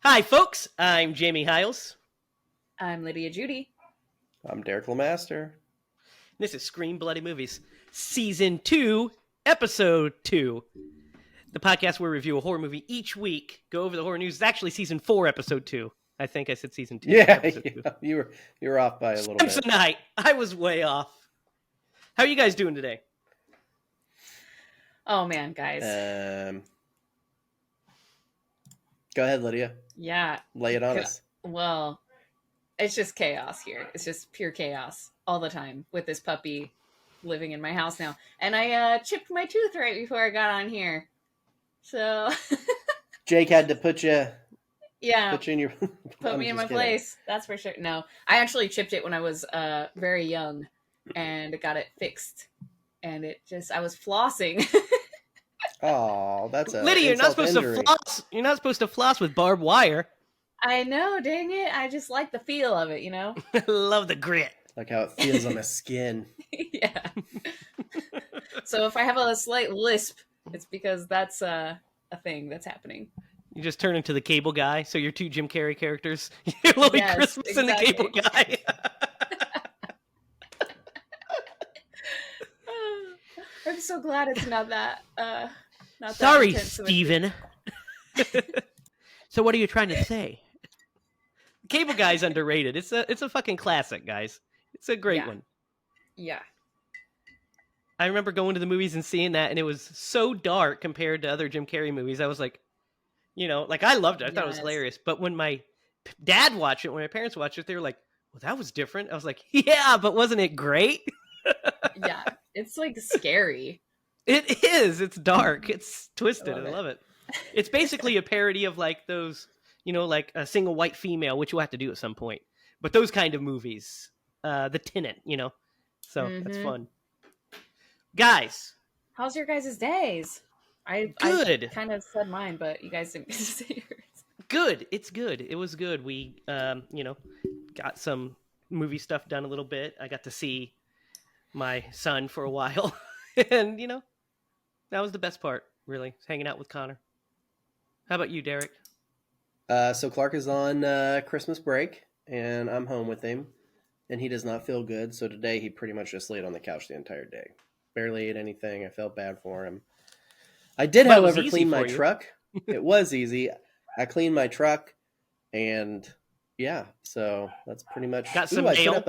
Hi, folks. I'm Jamie Hiles. I'm Lydia Judy. I'm Derek Lemaster. This is Scream Bloody Movies, Season 2, Episode 2. The podcast where we review a horror movie each week, go over the horror news. It's actually Season 4, Episode 2. I think I said Season 2. Yeah, you were off by a little bit. Tonight, I was way off. How are you guys doing today? Oh, man, guys. Go ahead, Lydia. Yeah. Lay it on us. Well, it's just chaos here. It's just pure chaos all the time with this puppy living in my house now. And I chipped my tooth right before I got on here. So... Jake had to put you... Yeah. Put you in your... Put me in my place. That's for sure. No, I actually chipped it when I was very young and got it fixed. And I was flossing. Oh, that's a Lydia, you're not supposed injury. to floss. You're not supposed to floss with barbed wire. I know, dang it. I just like the feel of it, you know? Love the grit. Like how it feels on the skin. Yeah. So if I have a slight lisp, it's because that's a thing that's happening. You just turn into the cable guy, so you're two Jim Carrey characters. You're Lloyd Christmas exactly. And the cable guy. I'm so glad it's not that. Not Sorry, that Steven. So what are you trying to say? Cable Guy's underrated. It's a fucking classic, guys. It's a great one. Yeah. I remember going to the movies and seeing that, and it was so dark compared to other Jim Carrey movies. I was like, I loved it. I thought it was hilarious. But when my dad watched it, when my parents watched it, they were like, well, that was different. I was like, yeah, but wasn't it great? Yeah, it's like scary. It is. It's dark. It's twisted. I love love it. It's basically a parody of like those, like A Single White Female, which we'll have to do at some point. But those kind of movies, The Tenant, So that's fun. Guys. How's your guys' days? Good. I kind of said mine, but you guys didn't get to say yours. Good. It's good. It was good. We, got some movie stuff done a little bit. I got to see my son for a while. And, that was the best part, really, hanging out with Connor. How about you, Derek? So Clark is on Christmas break, and I'm home with him, and he does not feel good. So today he pretty much just laid on the couch the entire day. Barely ate anything. I felt bad for him. I did, however, clean my truck. It was easy. I cleaned my truck, and yeah, so that's pretty much... Got some mail?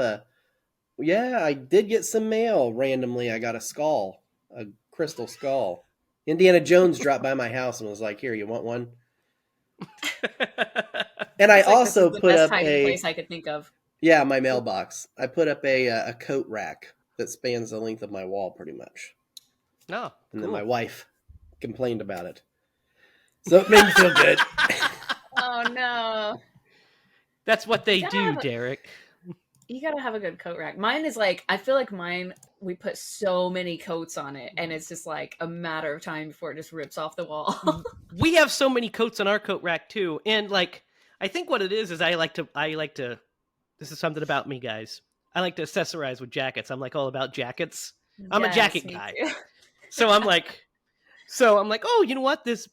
I did get some mail randomly. I got a skull, a crystal skull. Indiana Jones dropped by my house and was like, "Here, you want one?" And I also put up a place I could think of. Yeah, my mailbox. I put up a coat rack that spans the length of my wall, pretty much. No, and then my wife complained about it, so it made me feel good. Oh no! That's what they do, Derek. You gotta have a good coat rack. Mine is like, I feel like mine, we put so many coats on it, and it's just like a matter of time before it just rips off the wall. We have so many coats on our coat rack too, and like, I think what it is I like to. This is something about me, guys. I like to accessorize with jackets. I'm like all about jackets. I'm a jacket guy. So I'm like, oh, you know what? This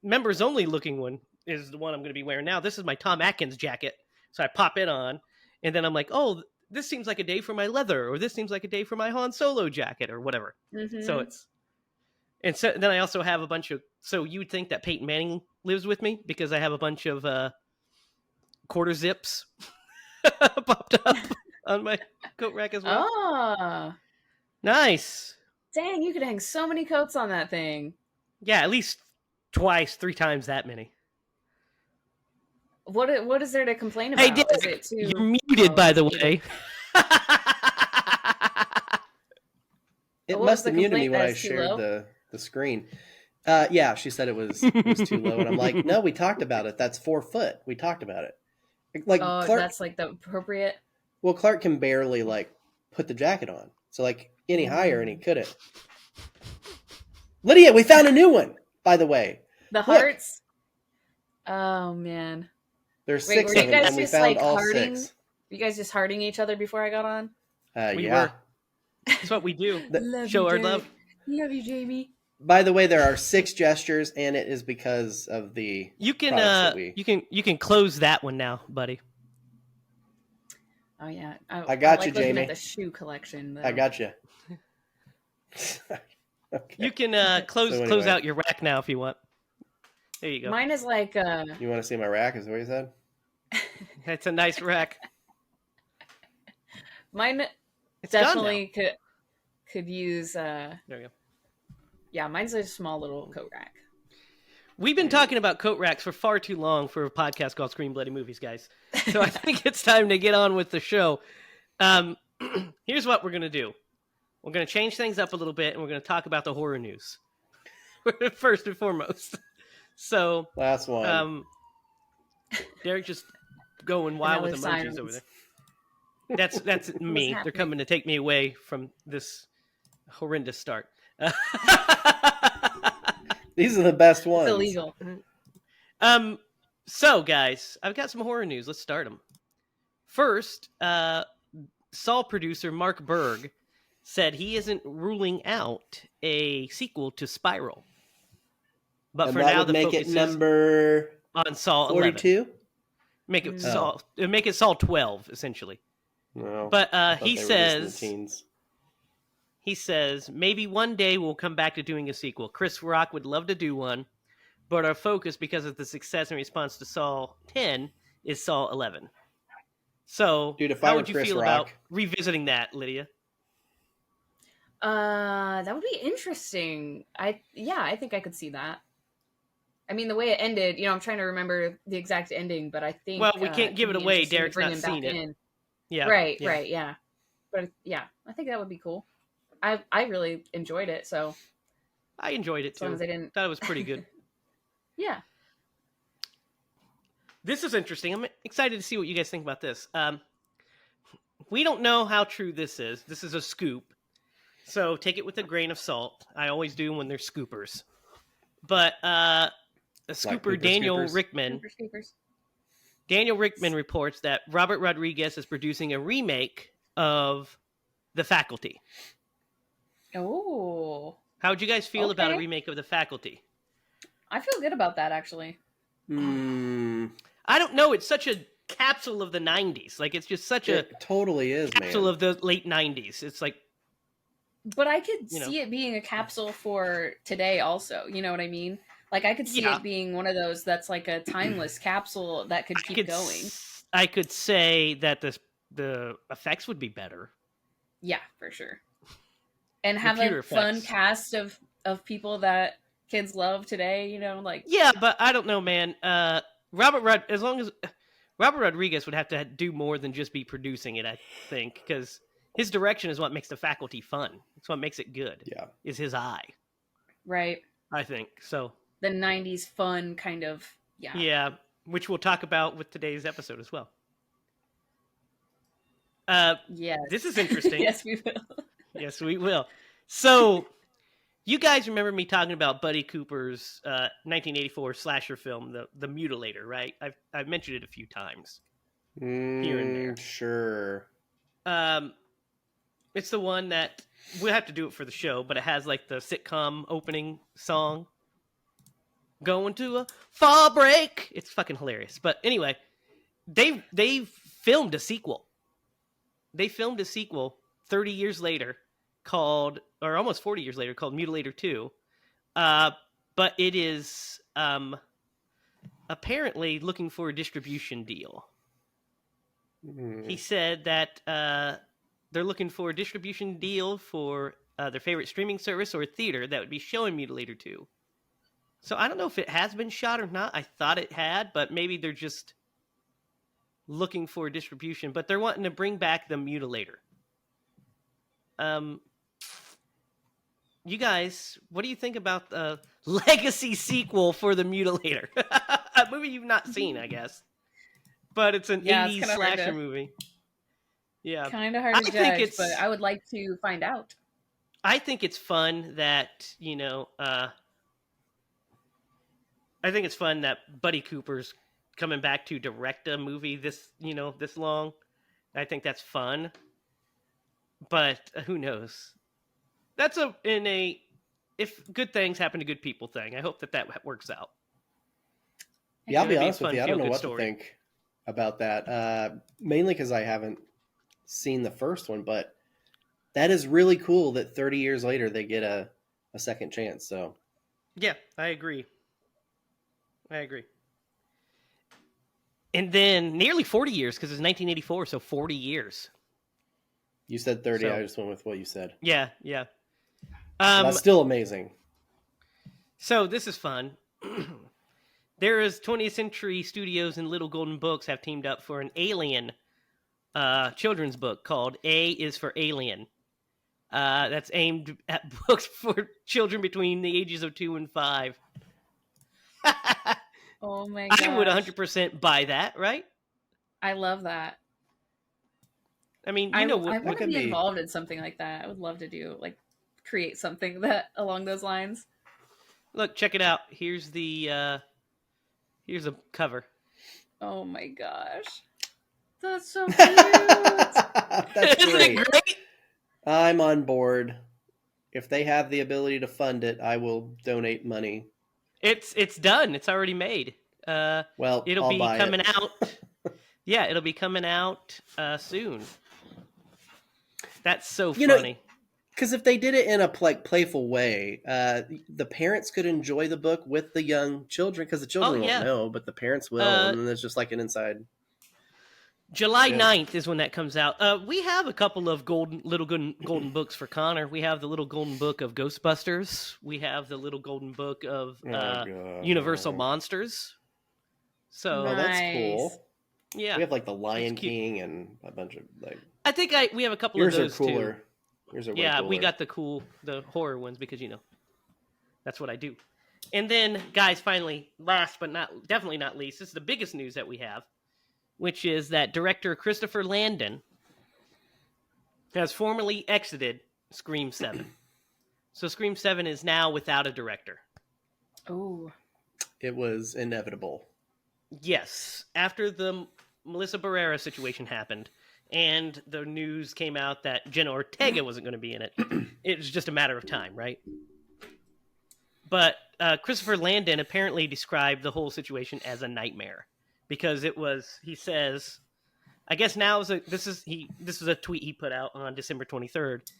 members only looking one is the one I'm going to be wearing now. This is my Tom Atkins jacket. So I pop it on, and then I'm like, oh, this seems like a day for my leather, or this seems like a day for my Han Solo jacket, or whatever. Mm-hmm. So then I also have a bunch of, so you would think that Peyton Manning lives with me because I have a bunch of quarter zips popped up on my coat rack as well. Oh. Nice. Dang, you could hang so many coats on that thing. Yeah, at least twice, 3 times that many. What is there to complain about? Hey, is it too... You're muted, by the way. It must have muted me when I shared the screen. Yeah, she said it was too low, and I'm like, no, we talked about it. That's 4 foot. We talked about it. Like, Clark, that's like the appropriate. Well, Clark can barely put the jacket on, so any higher, and he couldn't. Lydia, we found a new one, by the way. The hearts. Oh man. There's 6 of them, and we found all 6. You guys just hearting each other before I got on? We were. That's what we do. Show our love. Love you, Jamie. By the way, there are 6 gestures, and it is because of the You can products that we... you can close that one now, buddy. Oh yeah, I got like you, looking Jamie. at the shoe collection. Though. I got you. Okay. You can close anyway. out your rack now if you want. There you go. Mine is like You want to see my rack? Is that what you said? That's a nice rack. mine It's definitely could use. There we go. Yeah, mine's a small little coat rack. We've been talking about coat racks for far too long for a podcast called Scream Bloody Movies, guys. So I think it's time to get on with the show. Here's what we're going to do. We're going to change things up a little bit, and we're going to talk about the horror news. First and foremost. So, Last one. Derek just going wild with emojis silence. over there. That's me. They're coming to take me away from this horrendous start. These are the best ones. It's illegal. So, guys, I've got some horror news. Let's start them. First, Saw producer Mark Berg said he isn't ruling out a sequel to Spiral. But And for that now, would the make focus it is number on Saw 11. 42. Make it Saw 12, essentially. No, But I thought he they were just in the says teens. he says maybe one day we'll come back to doing a sequel. Chris Rock would love to do one, but our focus, because of the success and response to Saw 10, is Saw 11. So, Dude, if I how were would you Chris feel Rock- about revisiting that, Lydia? That would be interesting. I think I could see that. I mean, the way it ended, I'm trying to remember the exact ending, but I think. Well, we can't give it'd it be away. interesting to Derek's bring not him back seen it. in. Yeah. Right, yeah. right, yeah. But yeah, I think that would be cool. I really enjoyed it, so I enjoyed it as long too. as I didn't. Thought it was pretty good. Yeah. This is interesting. I'm excited to see what you guys think about this. We don't know how true this is. This is a scoop. So take it with a grain of salt. I always do when they're scoopers. But a scooper, Pooper Daniel scoopers? Rickman, Scoopers. Daniel Rickman reports that Robert Rodriguez is producing a remake of The Faculty. Oh, How would you guys feel about a Okay. remake of The Faculty? I feel good about that actually. I don't know. It's such a capsule of the 90s. Like, it's just such a It totally is, capsule man. of the late 90s. It's like, But I could You know. see it being a capsule for today also. You know what I mean? Like I could see Yeah. it being one of those that's like a timeless capsule that could keep going. I could say that the effects would be better. Yeah, for sure. And have Computer a fun effects. cast of people that kids love today, like Yeah, but I don't know, man. As long as Robert Rodriguez would have to do more than just be producing it, I think, because his direction is what makes The Faculty fun. It's what makes it good. Yeah. Is his eye, right. I think. So, The 90s fun kind of yeah, which we'll talk about with today's episode as well. Yes. This is interesting. Yes, we will. Yes, we will. So, you guys remember me talking about Buddy Cooper's 1984 slasher film, The Mutilator, right? I've mentioned it a few times. Here and there. Sure. It's the one that we'll have to do it for the show, but it has like the sitcom opening song. Going to a fall break. It's fucking hilarious. But anyway, they filmed a sequel. They filmed a sequel 30 years later called, or almost 40 years later, called Mutilator 2. But it is apparently looking for a distribution deal. He said that they're looking for a distribution deal for their favorite streaming service or theater that would be showing Mutilator 2. So I don't know if it has been shot or not. I thought it had, but maybe they're just looking for a distribution. But they're wanting to bring back the Mutilator. You guys, what do you think about the legacy sequel for the Mutilator? A movie you've not seen, I guess. But it's an Yeah, it's 80s kinda hard slasher to- movie. Yeah. Kind of hard I to think judge, it's- but I would like to find out. I think it's fun that, I think it's fun that Buddy Cooper's coming back to direct a movie this long. I think that's fun. But who knows? That's in a if good things happen to good people thing. I hope that works out. Yeah, I'll be It'll be a honest with fun, you. I don't know feel-good what story. to think about that. Mainly because I haven't seen the first one, but that is really cool that 30 years later they get a second chance. So Yeah, I agree. And then nearly 40 years, because it's 1984, so 40 years. you said 30. So- I just went with what you said. Yeah, yeah. That's still amazing. So this is fun. There is 20th Century Studios and Little Golden Books have teamed up for an Alien children's book called A is for Alien. That's aimed at books for children between the ages of 2 and 5. Oh my gosh. I would 100% buy that, right? I love that. I mean, I what want to could be be- involved in something like that. I would love to do create something that along those lines. Look, check it out. Here's a cover. Oh my gosh. That's so cute. That's Isn't great. it great? I'm on board. If they have the ability to fund it, I will donate money. It's done. It's already made. Well, It'll I'll be buy coming it. out. Yeah, it'll be coming out soon. That's so You know, funny. Because if they did it in a playful way, the parents could enjoy the book with the young children. Because the children yeah. won't know, but the parents will, and then there's just like an inside. July Yeah. 9th is when that comes out. We have a couple of golden books for Connor. We have the little golden book of Ghostbusters. We have the little golden book of God. Universal Monsters. So Oh, that's Nice. cool. yeah, We have like the Lion It's cute. King and a bunch of like. I think we have a couple Yours of are those cooler. too. Yours are way Yeah, cooler. we got the horror ones because that's what I do. And then, guys, finally, last but definitely not least, this is the biggest news that we have, which is that director Christopher Landon has formally exited Scream 7. So Scream 7 is now without a director. Oh. It was inevitable. Yes, after the Melissa Barrera situation happened, and the news came out that Jenna Ortega wasn't going to be in it, it was just a matter of time, right? But Christopher Landon apparently described the whole situation as a nightmare because it was. He says, "I guess now is this is a tweet he put out on December 23rd.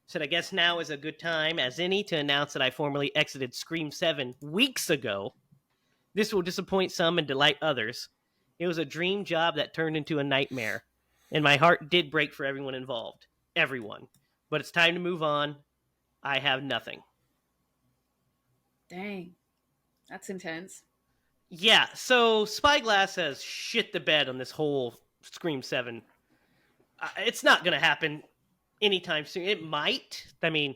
Said, I guess now is a good time as any to announce that I formally exited Scream 7 weeks ago. This will disappoint some and delight others. It was a dream job that turned into a nightmare, and my heart did break for everyone involved. Everyone. But it's time to move on. I have nothing." Dang. That's intense. Yeah, so Spyglass has shit the bed on this whole Scream 7. It's not going to happen anytime soon. It might. I mean,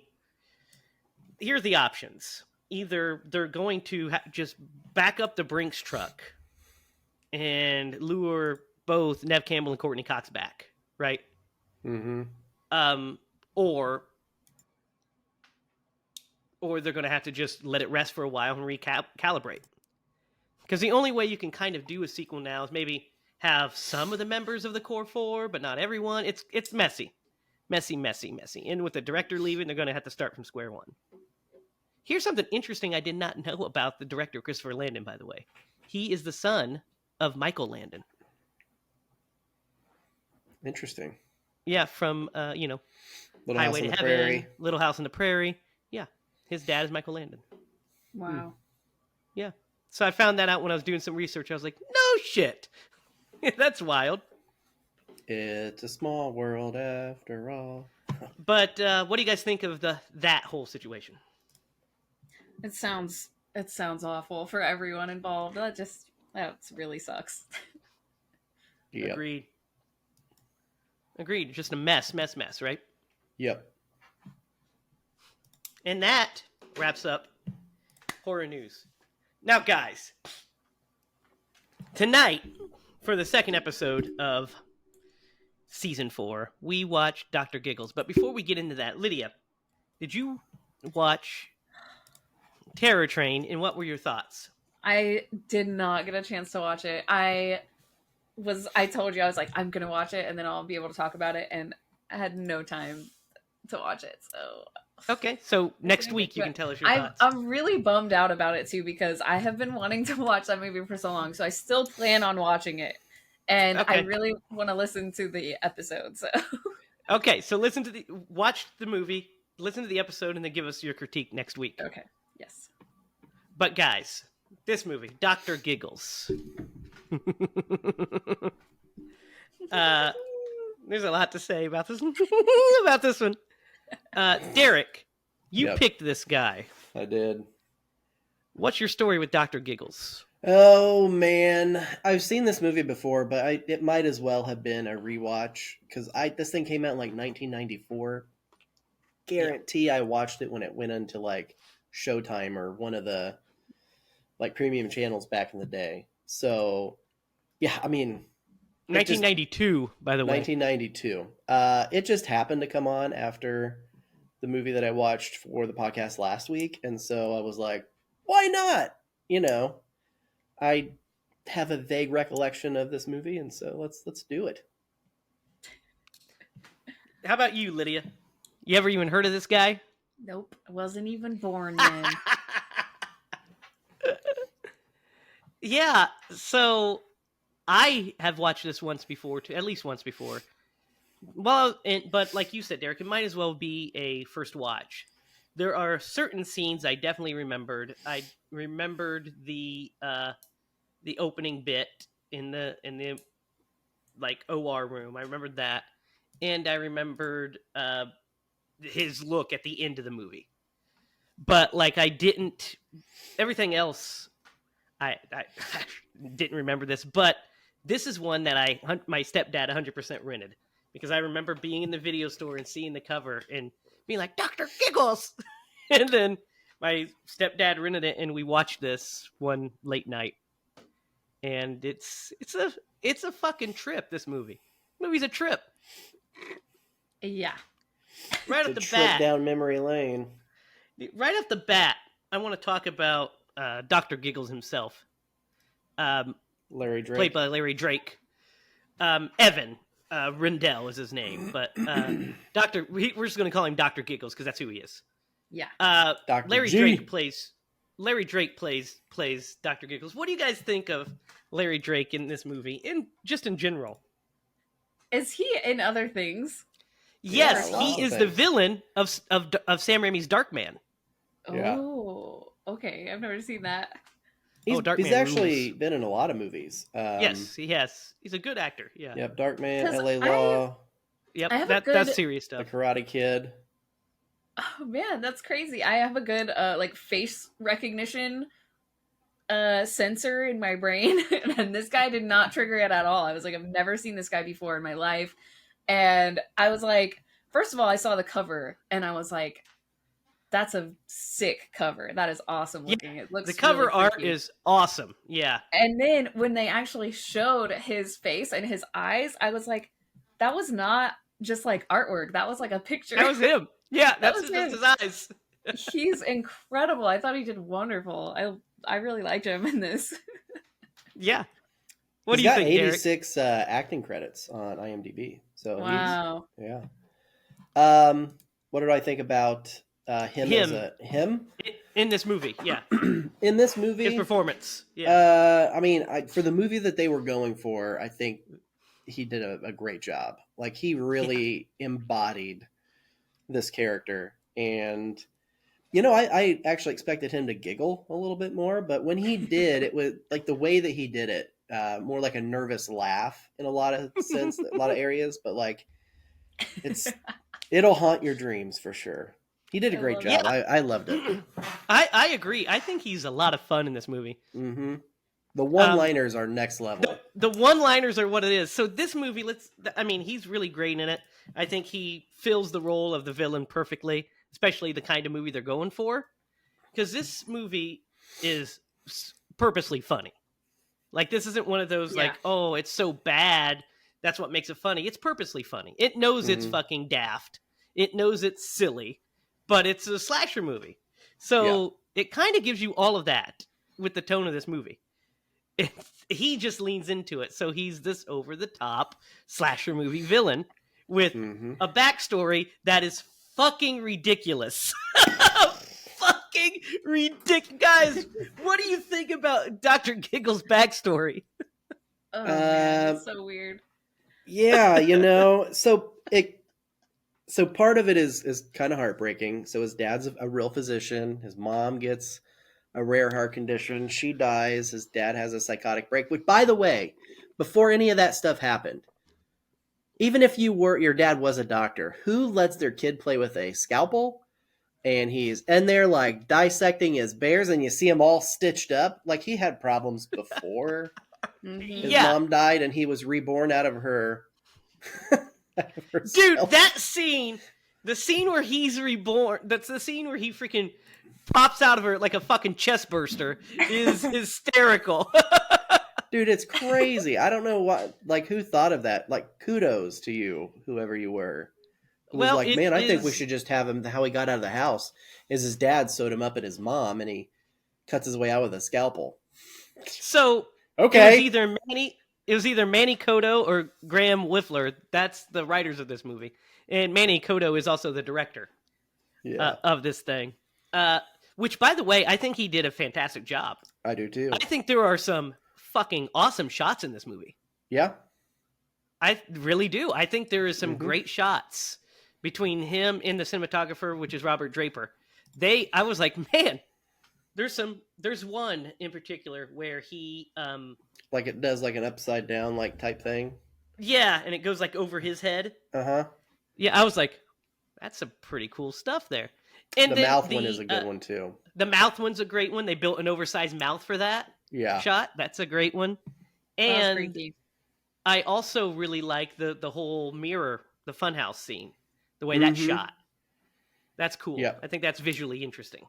here are the options. Either they're going to just back up the Brinks truck and lure both Nev Campbell and Courtney Cox back, right? Mm-hmm. Or they're going to have to just let it rest for a while and recalibrate. Because the only way you can kind of do a sequel now is maybe have some of the members of the Core 4, but not everyone. It's messy. Messy. And with the director leaving, they're going to have to start from square one. Here's something interesting I did not know about the director, Christopher Landon, by the way. He is the son of Michael Landon. Interesting. Yeah, from, Little House Highway on to the Heaven, Prairie. Little House on the Prairie. Yeah, his dad is Michael Landon. Wow. Yeah. So I found that out when I was doing some research. I was like, no shit. That's wild. It's a small world after all. But what do you guys think of that whole situation? It sounds awful for everyone involved. That really sucks. Yep. Agreed. Just a mess, right? Yep. And that wraps up horror news. Now, guys, tonight, for the second episode of Season 4, we watched Dr. Giggles. But before we get into that, Lydia, did you watch Terror Train, and what were your thoughts? I did not get a chance to watch it. I told you I was like, I'm gonna watch it and then I'll be able to talk about it, and I had no time to watch it. So Okay, so next gonna week get you to can it. tell us your I'm thoughts. I'm really bummed out about it too because I have been wanting to watch that movie for so long, so I still plan on watching it, and I Okay. really want to listen to the episode. So Okay, so watch the movie, listen to the episode, and then give us your critique next week. okay, yes. But guys, this movie, Dr. Giggles. uh, there's a lot to say about this about this one. Derek, you Yep. picked this guy. I did. What's your story with Dr. Giggles? Oh man, I've seen this movie before, but it might as well have been a rewatch because this thing came out in like 1994. Guarantee I watched it when it went into like Showtime or one of the like premium channels back in the day. So yeah, I mean, 1992, by the way. 1992. It just happened to come on after the movie that I watched for the podcast last week, and so I was like, why not? You know, I have a vague recollection of this movie, and so let's do it. How about you, Lydia? You ever even heard of this guy? Nope, I wasn't even born then. Yeah, so I have watched this once before, at least once before. Well, but like you said, Derek, it might as well be a first watch. There are certain scenes I definitely remembered. I remembered the opening bit in the like OR room. I remembered that, and I remembered his look at the end of the movie. But like I didn't everything else. I didn't remember this, but this is one that my stepdad 100% rented because I remember being in the video store and seeing the cover and being like, Dr. Giggles! And then my stepdad rented it and we watched this one late night. And it's a fucking trip, this movie. The movie's a trip. Yeah. Right It's off a the trip bat. down memory lane. Right off the bat, I want to talk about Dr. Giggles himself. Larry Drake. Played by Larry Drake. Evan Rendell is his name, but we're just going to call him Dr. Giggles because that's who he is. Yeah. Dr. Larry G. Drake plays Dr. Giggles. What do you guys think of Larry Drake in this movie, just in general? Is he in other things? Yes, Yeah, a lot he of is the things. villain of Sam Raimi's Darkman. Yeah. Oh, okay. I've never seen that. He's Darkman actually rules. been in a lot of movies. Yes, he has. He's a good actor. Yeah. Yep, Darkman, 'Cause LA Law, Yep. I have a That's good- serious The stuff. Karate Kid. Oh man, that's crazy. I have a good like face recognition sensor in my brain and this guy did not trigger it at all. I was like, I've never seen this guy before in my life. And I was like, first of all, I saw the cover and I was like, that's a sick cover. That is awesome looking. It looks The cover really art freaky. is awesome. Yeah. And then when they actually showed his face and his eyes, I was like, that was not just like artwork. That was like a picture. That was him. Yeah, That that's was his eyes. He's incredible. I thought he did wonderful. I really liked him in this. Yeah. What He's do you got think, Derek? 86 acting credits on IMDb. So Wow. yeah. What did I think about him Him. as him In this movie, yeah. in this movie? His performance. Yeah. I mean, for the movie that they were going for, I think he did a great job. Like he really embodied this character, and I actually expected him to giggle a little bit more, but when he did, it was like the way that he did it, more like a nervous laugh in a lot of a lot of areas, but like it'll haunt your dreams for sure. He did a great love job. it. I loved it. I agree. I think he's a lot of fun in this movie. Mm-hmm. The one-liners are next level. The one-liners are what it is. So this movie, he's really great in it. I think he fills the role of the villain perfectly, especially the kind of movie they're going for. Because this movie is purposely funny. Like, this isn't one of those, Yeah. like, oh, it's so bad, that's what makes it funny. It's purposely funny. It knows it's fucking daft. It knows it's silly. But it's a slasher movie. So it kind of gives you all of that with the tone of this movie. He just leans into it. So he's this over-the-top slasher movie villain with a backstory that is fucking ridiculous. Fucking ridiculous. Guys, what do you think about Dr. Giggles' backstory? Oh man, it's so weird. Yeah, so part of it is kind of heartbreaking. So his dad's a real physician. His mom gets a rare heart condition. She dies. His dad has a psychotic break. Which, by the way, before any of that stuff happened, even if your dad was a doctor, who lets their kid play with a scalpel? And he's in there like dissecting his bears, and you see him all stitched up. Like he had problems before his mom died, and he was reborn out of her. Dude, that scene, the scene where he's reborn, that's the scene where he freaking pops out of her like a fucking chest burster, is hysterical. Dude, it's crazy. I don't know who thought of that. Like, kudos to you, whoever you were. It was like, man, I think we should just have him. How he got out of the house is his dad sewed him up at his mom, and he cuts his way out with a scalpel. So okay, it was either Manny Cotto or Graham Whiffler. That's the writers of this movie, and Manny Cotto is also the director of this thing. Which, by the way, I think he did a fantastic job. I do too. I think there are some fucking awesome shots in this movie. Yeah, I really do. I think there is some great shots between him and the cinematographer, which is Robert Draper. I was like, man, there's one in particular where he like it does like an upside down like type thing. Yeah, and it goes like over his head. Yeah, I was like, that's some pretty cool stuff there. And the mouth one is a good one too. The mouth one's a great one. They built an oversized mouth for that shot. That's a great one. And I also really like the whole mirror, the funhouse scene. The way that's shot. That's cool. Yeah. I think that's visually interesting.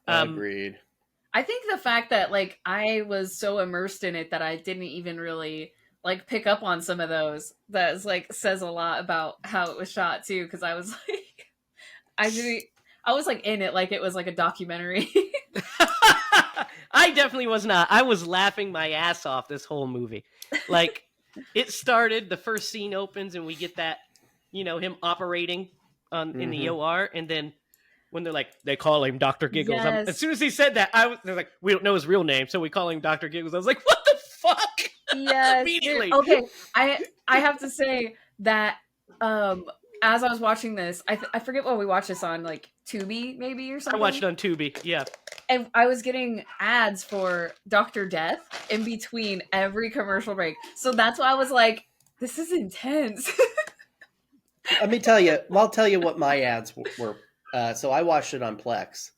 Agreed. I think the fact that like I was so immersed in it that I didn't even really like pick up on some of those. That is like says a lot about how it was shot too. Because I was like, I was like in it like it was like a documentary. I definitely was not. I was laughing my ass off this whole movie. Like it started, the first scene opens, and we get that. Him operating in the OR, and then when they're like, they call him Dr. Giggles. Yes. As soon as he said that, they're like, we don't know his real name, so we call him Dr. Giggles. I was like, what the fuck? Yes. Immediately. Okay, I have to say that as I was watching this, I forget what we watched this on, like Tubi maybe or something. I watched it on Tubi, yeah. And I was getting ads for Dr. Death in between every commercial break. So that's why I was like, this is intense. Let me tell you. I'll tell you what my ads were. So I watched it on Plex,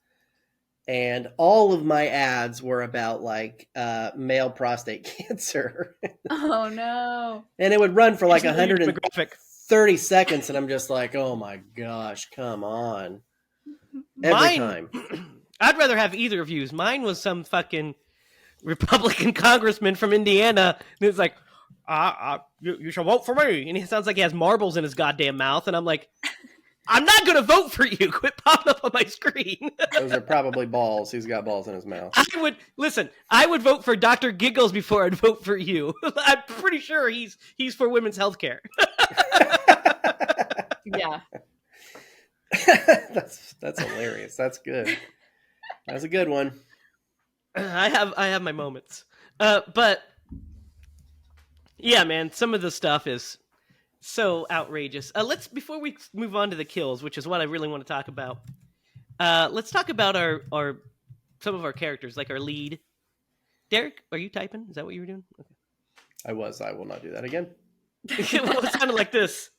and all of my ads were about like male prostate cancer. Oh no! And it would run for like 130 seconds, and I'm just like, oh my gosh, come on! Every time. I'd rather have either of yous. Mine was some fucking Republican congressman from Indiana, and it's like, you should vote for me. And he sounds like he has marbles in his goddamn mouth. And I'm like, I'm not going to vote for you. Quit popping up on my screen. Those are probably balls. He's got balls in his mouth. I would vote for Dr. Giggles before I'd vote for you. I'm pretty sure he's for women's health care. Yeah. That's hilarious. That's good. That's a good one. I have my moments. But yeah, man, some of the stuff is so outrageous. Before we move on to the kills, which is what I really want to talk about. Let's talk about our some of our characters, like our lead. Derek, are you typing? Is that what you were doing? Okay. I was. I will not do that again. Well, it sounded like this.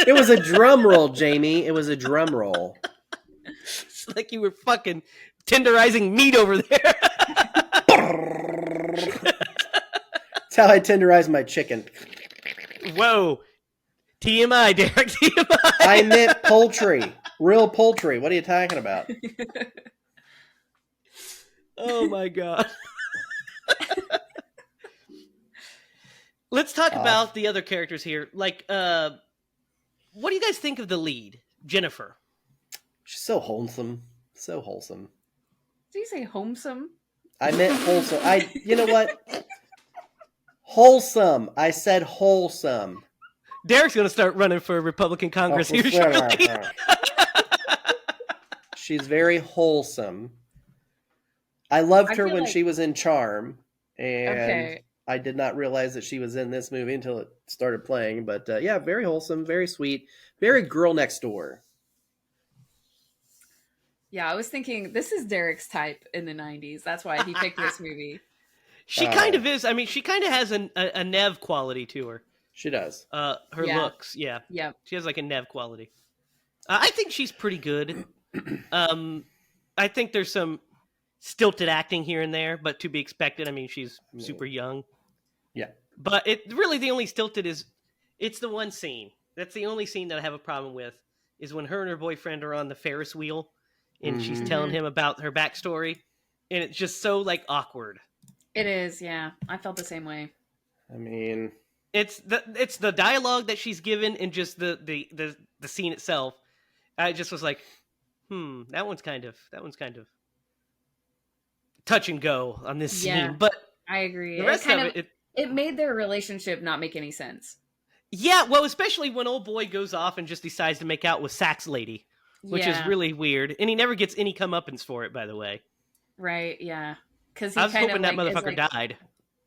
It was a drum roll, Jamie. It was a drum roll. It's like you were fucking tenderizing meat over there. That's how I tenderize my chicken. Whoa. TMI, Derek. TMI. I meant poultry. Real poultry. What are you talking about? Oh my god. Let's talk about the other characters here. Like, what do you guys think of the lead, Jennifer? She's so wholesome. So wholesome. Did you say wholesome? I meant wholesome. You know what? Wholesome. I said wholesome. Derek's gonna start running for Republican Congress here shortly. She's very wholesome. I loved I her feel when like- she was in Charm, and Okay. I did not realize that she was in this movie until it started playing. But yeah, very wholesome, very sweet, very girl next door. Yeah, I was thinking this is Derek's type in the 90s. That's why he picked this movie. She kind of is. I mean, she kind of has a Nev quality to her. She does. Her Yeah. looks, yeah. Yep. She has like a Nev quality. I think she's pretty good. I think there's some stilted acting here and there, but to be expected. I mean, she's super young. Yeah. But it really the only stilted is it's the one scene. That's the only scene that I have a problem with is when her and her boyfriend are on the Ferris wheel and she's telling him about her backstory, and it's just so like awkward. It is, yeah. I felt the same way. I mean, it's the dialogue that she's given and just the scene itself. I just was like, that one's kind of touch and go on this scene. But I agree. The rest of it made their relationship not make any sense. Yeah, well, especially when old boy goes off and just decides to make out with Sax Lady, which is really weird, and he never gets any comeuppance for it, by the way. Right? Yeah. Because I was hoping that motherfucker died.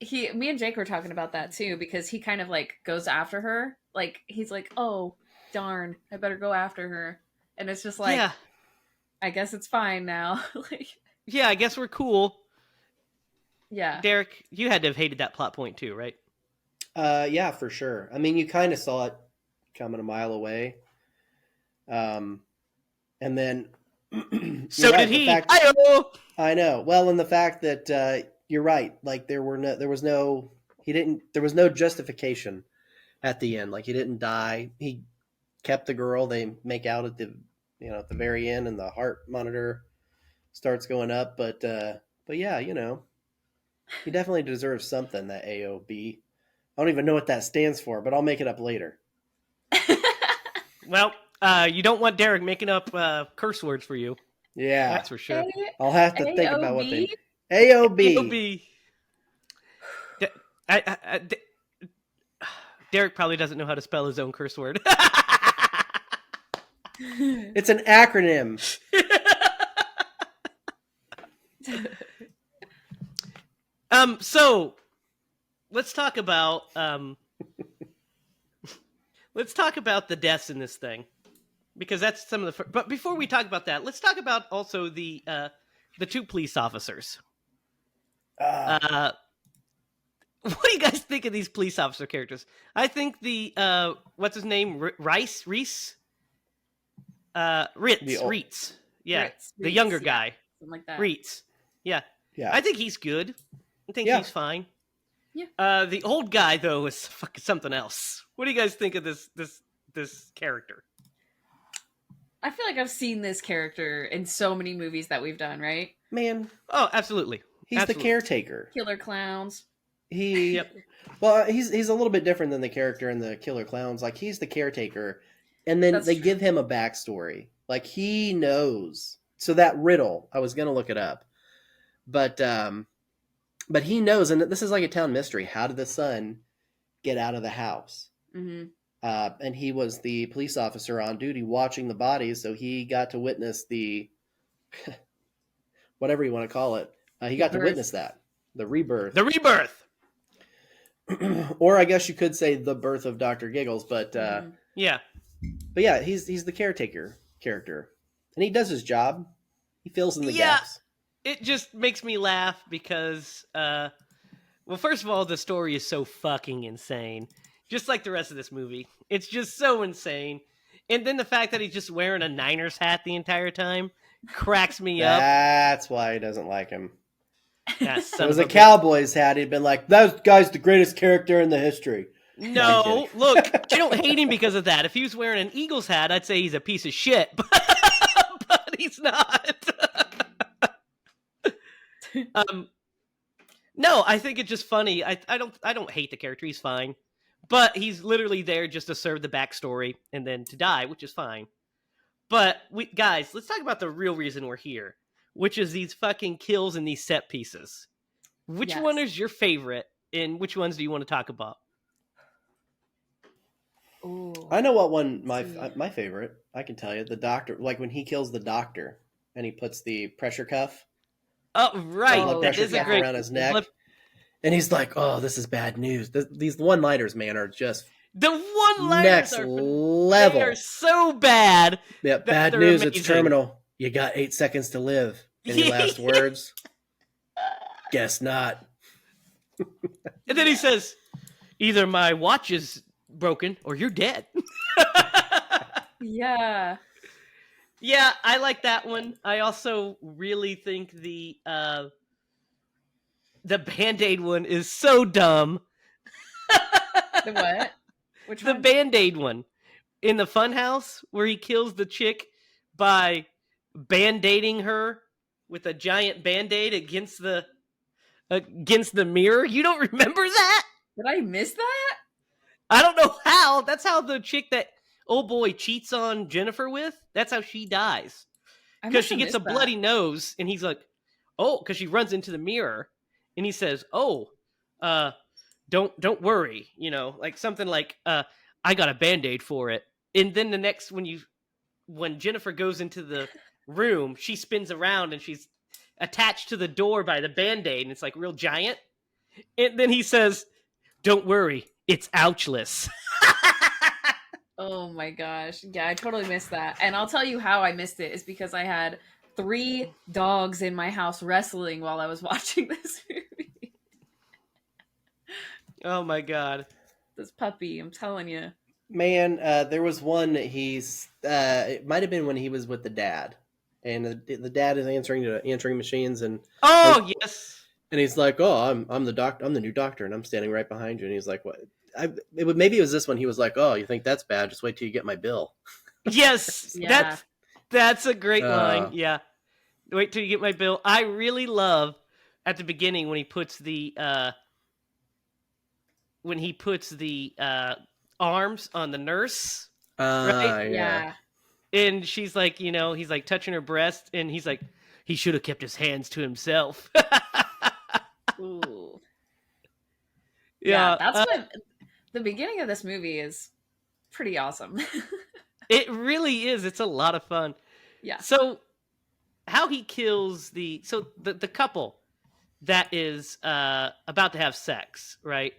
Me and Jake were talking about that too, because he kind of like goes after her. Like he's like, "Oh, darn, I better go after her," and it's just like, I guess it's fine now. Like, yeah, I guess we're cool. Yeah, Derek, you had to have hated that plot point too, right? Yeah, for sure. I mean, you kind of saw it coming a mile away. And then so did he. I know. Well, and the fact that you're right. Like there was no justification at the end. Like he didn't die. He kept the girl. They make out at the at the very end, and the heart monitor starts going up. But yeah, he definitely deserves something. That AOB. I don't even know what that stands for, but I'll make it up later. Well, you don't want Derek making up curse words for you. Yeah, that's for sure. I'll have to think about what they AOB. Derek probably doesn't know how to spell his own curse word. It's an acronym. So let's talk about the deaths in this thing, because that's some of the. But before we talk about that, let's talk about also the two police officers. What do you guys think of these police officer characters? I think the what's his name, Reese, Ritz, yeah, the younger guy, something like that. Ritz, yeah. Yeah, I think he's good. I think he's fine. Yeah. The old guy though is fucking something else. What do you guys think of this character? I feel like I've seen this character in so many movies that we've done, right? Man. Oh, absolutely. He's the caretaker. Killer Clowns. Well, he's a little bit different than the character in the Killer Clowns. Like he's the caretaker, and then they give him a backstory. Like he knows. So that riddle, I was gonna look it up, but he knows, and this is like a town mystery. How did the son get out of the house? Mm-hmm. And he was the police officer on duty watching the bodies, so he got to witness the whatever you want to call it. He got to witness that. The rebirth. The rebirth! Or I guess you could say the birth of Dr. Giggles, but yeah. But yeah, he's the caretaker character. And he does his job. He fills in the gaps. It just makes me laugh because well, first of all, the story is so fucking insane. Just like the rest of this movie. It's just so insane. And then the fact that he's just wearing a Niners hat the entire time cracks me up. That's why he doesn't like him. If it was a Cowboys hat, he'd been like, that guy's the greatest character in the history. No, look, I don't hate him because of that. If he was wearing an Eagles hat, I'd say he's a piece of shit, but he's not. No, I think it's just funny. I don't hate the character. He's fine, but he's literally there just to serve the backstory and then to die, which is fine. But guys, let's talk about the real reason we're here, which is these fucking kills and these set pieces. Which one is your favorite, and which ones do you want to talk about? I know what one See. my favorite. I can tell you the doctor. Like when he kills the doctor and he puts the pressure cuff, Oh, right. blood Oh, That pressure is a cuff yeah. great around his blood. neck, and he's like, "Oh, this is bad news." These one-liners, man, are just The one-liners next are they are level. so bad Yeah, that bad they're news. It's amazing. terminal. You got 8 seconds to live. Any last words? Guess not. And then he says, "Either my watch is broken or you're dead." Yeah. Yeah, I like that one. I also really think the Band-Aid one is so dumb. The what? Which The one? Band-Aid one in the funhouse where he kills the chick by band-aiding her with a giant band-aid against the mirror. You don't remember that? Did I miss that? I don't know how. That's how the chick that old boy cheats on Jennifer with, that's how she dies. I Because must she have gets a missed that. bloody nose, and he's like, "Oh," because she runs into the mirror, and he says, "Oh, don't worry," like something like, "I got a Band-Aid for it." And then the next when Jennifer goes into the room, she spins around and she's attached to the door by the Band-Aid, and it's like real giant. And then he says, "Don't worry, it's ouchless." Oh my gosh. Yeah, I totally missed that. And I'll tell you how I missed it is because I had 3 dogs in my house wrestling while I was watching this movie. Oh my god. This puppy, I'm telling you. Man, there was one. It might have been when he was with the dad, and the dad is answering to answering machines, and Oh yes. he's like, "Oh, I'm the doctor. I'm the new doctor, and I'm standing right behind you." And he's like, "What?" Maybe it was this one. He was like, "Oh, you think that's bad? Just wait till you get my bill." Yes. Yeah. That's a great line. Uh, Yeah. Wait till you get my bill. I really love at the beginning when he puts the arms on the nurse, right? yeah. Yeah. And she's like, he's like touching her breast, and he's like, he should have kept his hands to himself. Ooh. Yeah, That's what the beginning of this movie is pretty awesome. it really is. It's a lot of fun. Yeah. So, how he kills the couple that is about to have sex, right?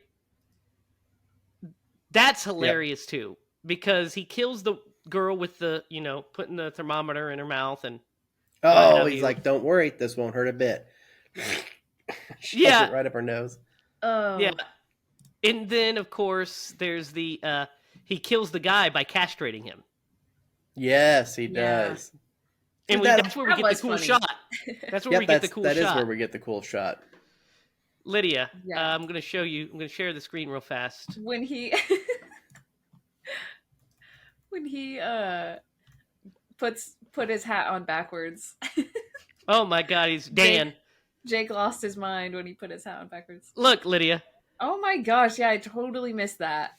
That's hilarious too, because he kills the girl with the putting the thermometer in her mouth and what Oh, have he's you. like, "Don't worry, this won't hurt a bit." Shoves Yeah. it right up her nose. Oh. Yeah. And then of course there's the he kills the guy by castrating him. Yes, he Yeah. does. And Dude, that's where we that get the was cool funny. shot. That's where Yep, we get the cool that is shot. where we get the cool shot. Lydia, Yeah. I'm going to show you. I'm going to share the screen real fast. When he when he put his hat on backwards. Oh my god, he's Dan. Jake lost his mind when he put his hat on backwards. Look, Lydia, Oh my gosh, yeah, I totally missed that.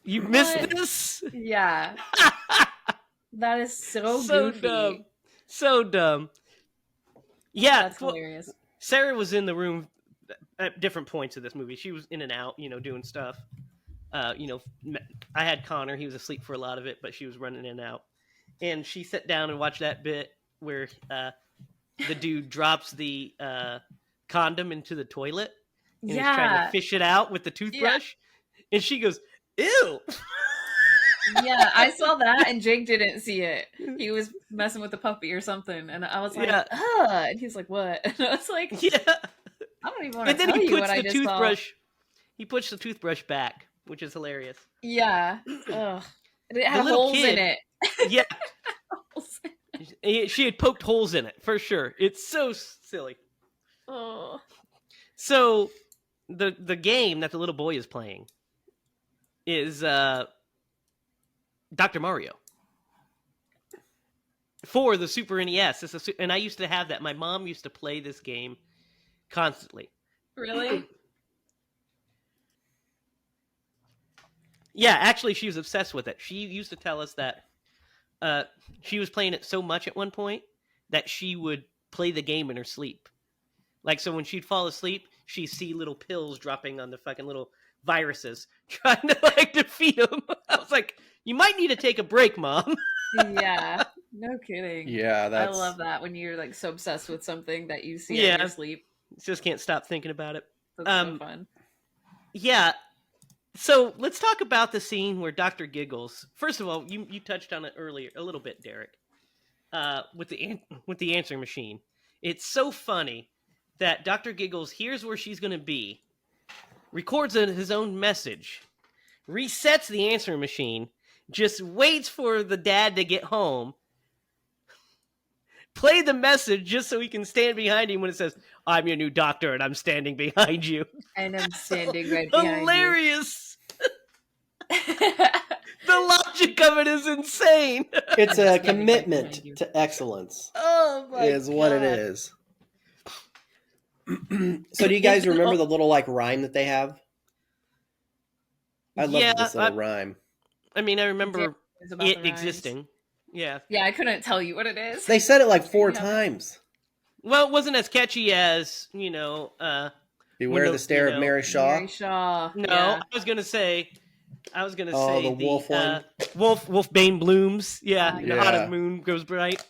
you What? missed this. Yeah. That is so goofy. dumb. So dumb. Yeah, That's hilarious. Sarah was in the room at different points of this movie. She was in and out, doing stuff. I had Connor. He was asleep for a lot of it, but she was running in and out. And she sat down and watched that bit where the dude drops the condom into the toilet and he's trying to fish it out with the toothbrush. And she goes, "Ew." Yeah, I saw that and Jake didn't see it. He was messing with the puppy or something, and I was like, Yeah. and he's like, "What?" And I was like, Yeah. I don't even want And to then tell he you what puts I the just toothbrush. He puts the toothbrush back, which is hilarious. saw. Yeah. Ugh. It had little holes in kid- it. Yeah. She had poked holes in it for sure. It's so silly. Oh. So the game that the little boy is playing is Dr. Mario for the Super NES. And I used to have that. My mom used to play this game constantly. Really? Yeah, actually, she was obsessed with it. She used to tell us that she was playing it so much at one point that she would play the game in her sleep. Like, so when she'd fall asleep, she'd see little pills dropping on the fucking little viruses trying to like defeat them. I was like, you might need to take a break, Mom. Yeah, no kidding. Yeah, I love that when you're like so obsessed with something that you see in Yeah. your sleep. Just can't stop thinking about it. That's so fun. Yeah. So let's talk about the scene where Dr. Giggles. First of all, you touched on it earlier a little bit, Derek. With the answering machine, it's so funny that Dr. Giggles hears where she's going to be, records his own message, resets the answering machine, just waits for the dad to get home, play the message just so he can stand behind him when it says, "I'm your new doctor and I'm standing behind you." And I'm standing right behind Hilarious. The logic of it is insane. It's a Standing right commitment behind you. to excellence. Oh my Is what it God. is. So do you guys remember the little like rhyme that they have? I love Yeah, this little rhyme. I mean, I remember It's about it the rhymes. existing. Yeah. Yeah, I couldn't tell you what it is. They said it like 4 Yeah. times. Well, it wasn't as catchy as, Beware Window- the stare you of know, Mary Shaw. Mary Shaw. no, Yeah. I was gonna say The wolf one. Wolfbane blooms. Yeah, Yeah. hot as moon goes bright.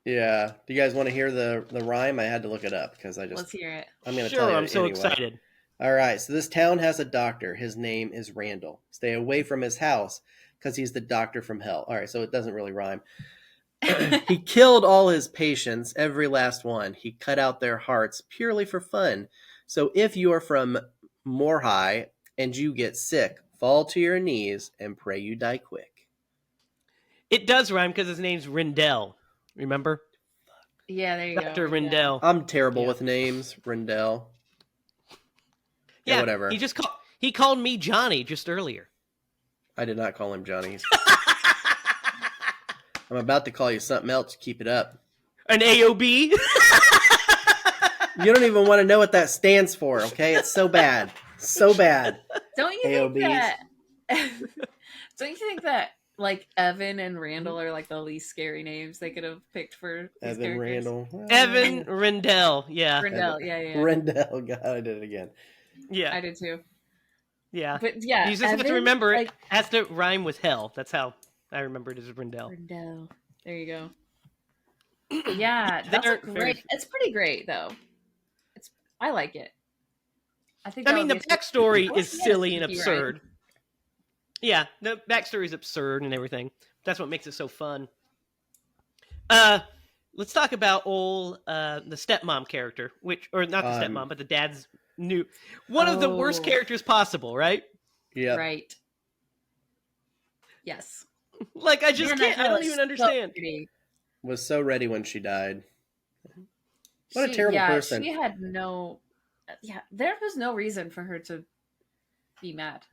Yeah. Do you guys want to hear the rhyme? I had to look it up because Let's hear it. I'm going to Sure, tell you I'm so anyway. excited. All right. So this town has a doctor. His name is Randall. Stay away from his house because he's the doctor from hell. All right. So it doesn't really rhyme. He killed all his patients, every last one. He cut out their hearts purely for fun. So if you are from Morhigh and you get sick, fall to your knees and pray you die quick. It does rhyme because his name's Rindell. Remember? Yeah, there you Dr. go. Rindell. I'm terrible Yeah. with names. Rindell. Yeah, whatever. He called me Johnny just earlier. I did not call him Johnny. I'm about to call you something else. Keep it up. An AOB? You don't even want to know what that stands for, okay? It's so bad. So bad. Don't you think AOBs. that? Don't you think that like Evan and Randall are like the least scary names they could have picked for these Evan characters? Randall. Evan Rindell. Yeah. Randall, yeah. Rendell. God, I did it again. Yeah. I did too. Yeah. But yeah, You just have to Evan, remember like, it has to rhyme with hell. That's how I remember it as Rindell. Randall. There you go. Yeah, that's They're great. It's pretty great though. I like it. I think. I that mean, would the be a- backstory I wish is we had a silly and spooky absurd. rhyme. Yeah, the backstory is absurd and everything. That's what makes it so fun. Let's talk about the stepmom character, or not the stepmom, but the dad's one of the worst Oh. characters possible, right? Yeah. Right. Yes. Like, I just Man, can't. that I don't was even so understand. pretty. Was so ready when she died. What a terrible person. She had no. Yeah, there was no reason for her to be mad.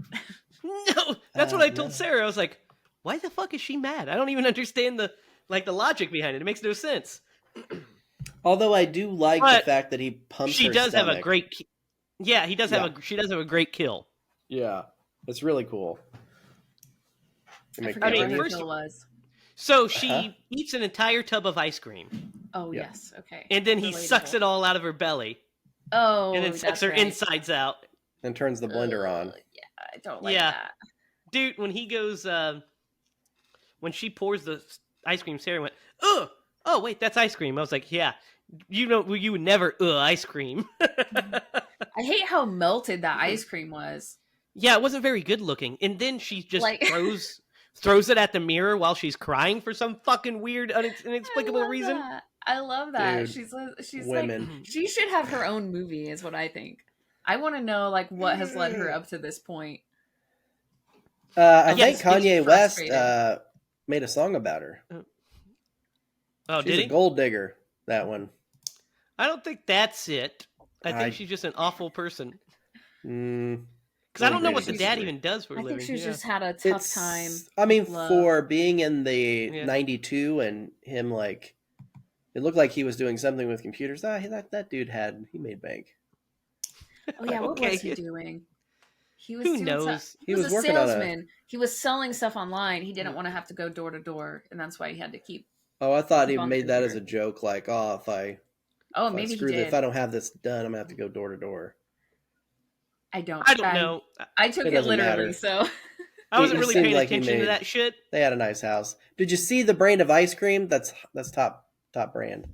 No, that's what I told no. Sarah. I was like, "Why the fuck is she mad? I don't even understand the logic behind it. It makes no sense." Although I do like But the fact that he pumps She her does have a stomach. great. Yeah, he does have she does have a great kill. Yeah. It's really cool. You I make forget I mean, what her first- kill was. So she eats an entire tub of ice cream, Oh Yeah. yes, okay. and then he sucks it all out of her belly, Oh, and then sucks that's her right. insides out. and turns the blender on. Yeah, I don't like Yeah. that. Dude, when he goes, when she pours the ice cream, Sarah went, "Ugh! Oh wait, that's ice cream." I was like, "Yeah, you would never ice cream." I hate how melted that ice cream was. Yeah, it wasn't very good looking. And then she just Like- throws it at the mirror while she's crying for some fucking weird, inexplicable reason. I love that. Dude, She's women. like, she should have her own movie, is what I think. I want to know like what has led her up to this point. I Yes, think it's Kanye West frustrating. made a song about her. Oh, She's did a he? gold digger, that one. I don't think that's it. I think I- she's just an awful person. Mm, Because I don't know what the Maybe. dad even does for a I living. think she's Yeah. just had a tough it's, time. I mean, with love. for being in the Yeah. 92 and him, like, it looked like he was doing something with computers. That dude he made bank. Oh yeah, what Okay. was he doing? He was Who doing knows? He was a working on a- salesman. He was selling stuff online. He didn't want to have to go door to door, and that's why he had to keep. Oh, I thought he Keep on made that as a computer. joke, like, oh, Oh, maybe he did. if I don't have this done, I'm gonna have to go door to door. I don't. I don't know. I took It it doesn't literally, matter. so I wasn't It really seemed paying like he attention to made- that shit. They had a nice house. Did you see the brand of ice cream? That's top brand.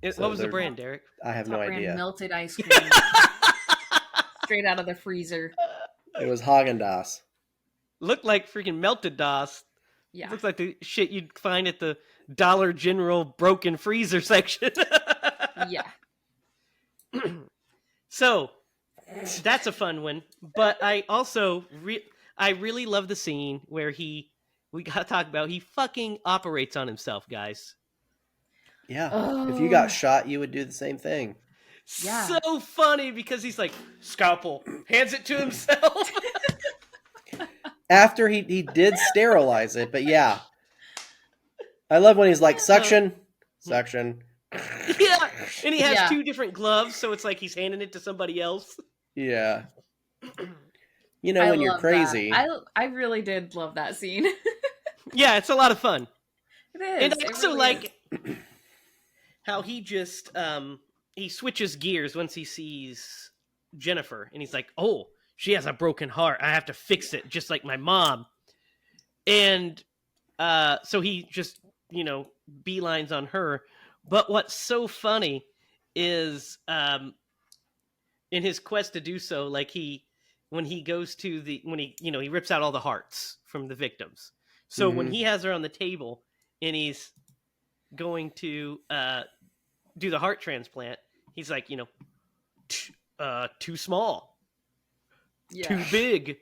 So What was the they're- brand, Derek? I have top no brand idea. melted ice cream straight out of the freezer. It was Haagen-Dazs. Looked like freaking melted DOS. Yeah. Looks like the shit you'd find at the Dollar General broken freezer section. Yeah. So that's a fun one. But I also I really love the scene where we gotta talk about he fucking operates on himself, guys. Yeah. If you got shot, you would do the same thing. Yeah. So funny because he's like, scalpel, hands it to himself. After he did sterilize it, but yeah. I love when he's like, suction. Yeah. And he has Yeah. 2 different gloves, so it's like he's handing it to somebody else. Yeah. You know, when you're love crazy. that. I really did love that scene. Yeah, it's a lot of fun. It is. And I It also really like is. how he just he switches gears once he sees Jennifer, and he's like, "Oh, she has a broken heart. I have to fix it, just like my mom." And so he just beelines on her. But what's so funny is in his quest to do so, like when he goes to he rips out all the hearts from the victims. So when he has her on the table and he's going to do the heart transplant, he's like, too small, Yeah. too big,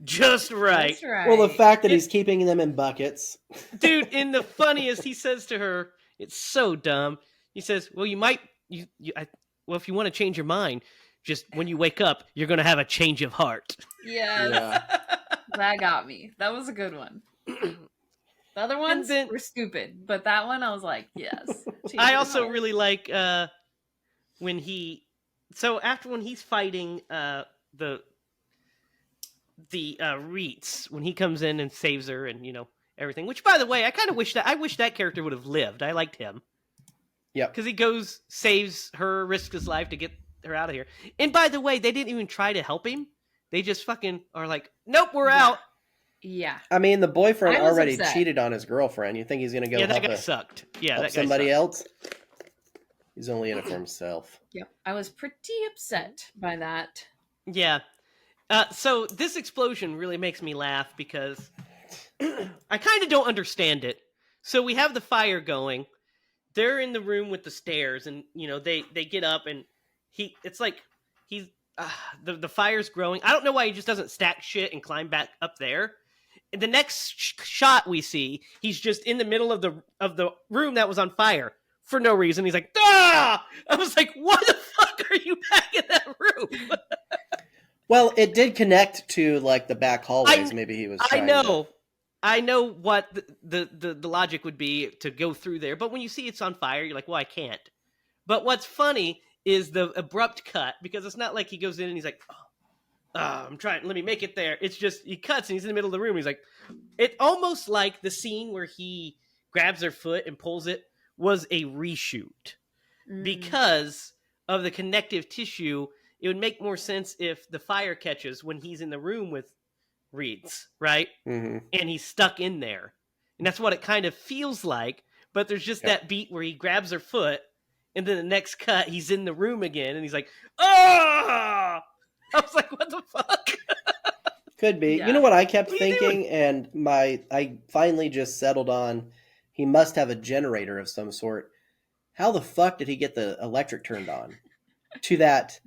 just right. That's right. Well, the fact that he's keeping them in buckets. Dude, and the funniest, he says to her, it's so dumb. He says, well, if you want to change your mind, just when you wake up, you're going to have a change of heart. Yes. Yeah. That got me. That was a good one. The other ones were stupid, but that one I was like, yes. I also really like when when he's fighting the Reeds, when he comes in and saves her and everything, which by the way, I wish that character would have lived. I liked him. Yeah. Because he goes, saves her, risks his life to get her out of here. And by the way, they didn't even try to help him. They just fucking are like, nope, we're out. Yeah. I mean, the boyfriend I was already upset. cheated on his girlfriend. You think he's going to go Yeah, that help, guy sucked. Yeah, help that guy somebody sucked. else? He's only in it for himself. Yep. I was pretty upset by that. Yeah. So this explosion really makes me laugh because I kind of don't understand it. So we have the fire going. They're in the room with the stairs, and they get up, and the fire's growing. I don't know why he just doesn't stack shit and climb back up there. In the next shot we see, he's just in the middle of the room that was on fire for no reason. He's like, ah! I was like, why the fuck are you back in that room? Well, it did connect to like the back hallways. Maybe he was. I know what the logic would be to go through there, but when you see it's on fire, you're like, well, I can't. But what's funny is the abrupt cut, because it's not like he goes in and he's like, I'm trying, let me make it there. It's just, he cuts and he's in the middle of the room. He's like, it almost like the scene where he grabs her foot and pulls it was a reshoot. Because of the connective tissue. It would make more sense if the fire catches when he's in the room with Reeds, right? Mm-hmm. And he's stuck in there. And that's what it kind of feels like. But there's just that beat where he grabs her foot, and then the next cut, he's in the room again, and he's like, ah! I was like, what the fuck? Could be. Yeah. You know what I kept thinking, and I finally just settled on, he must have a generator of some sort. How the fuck did he get the electric turned on to that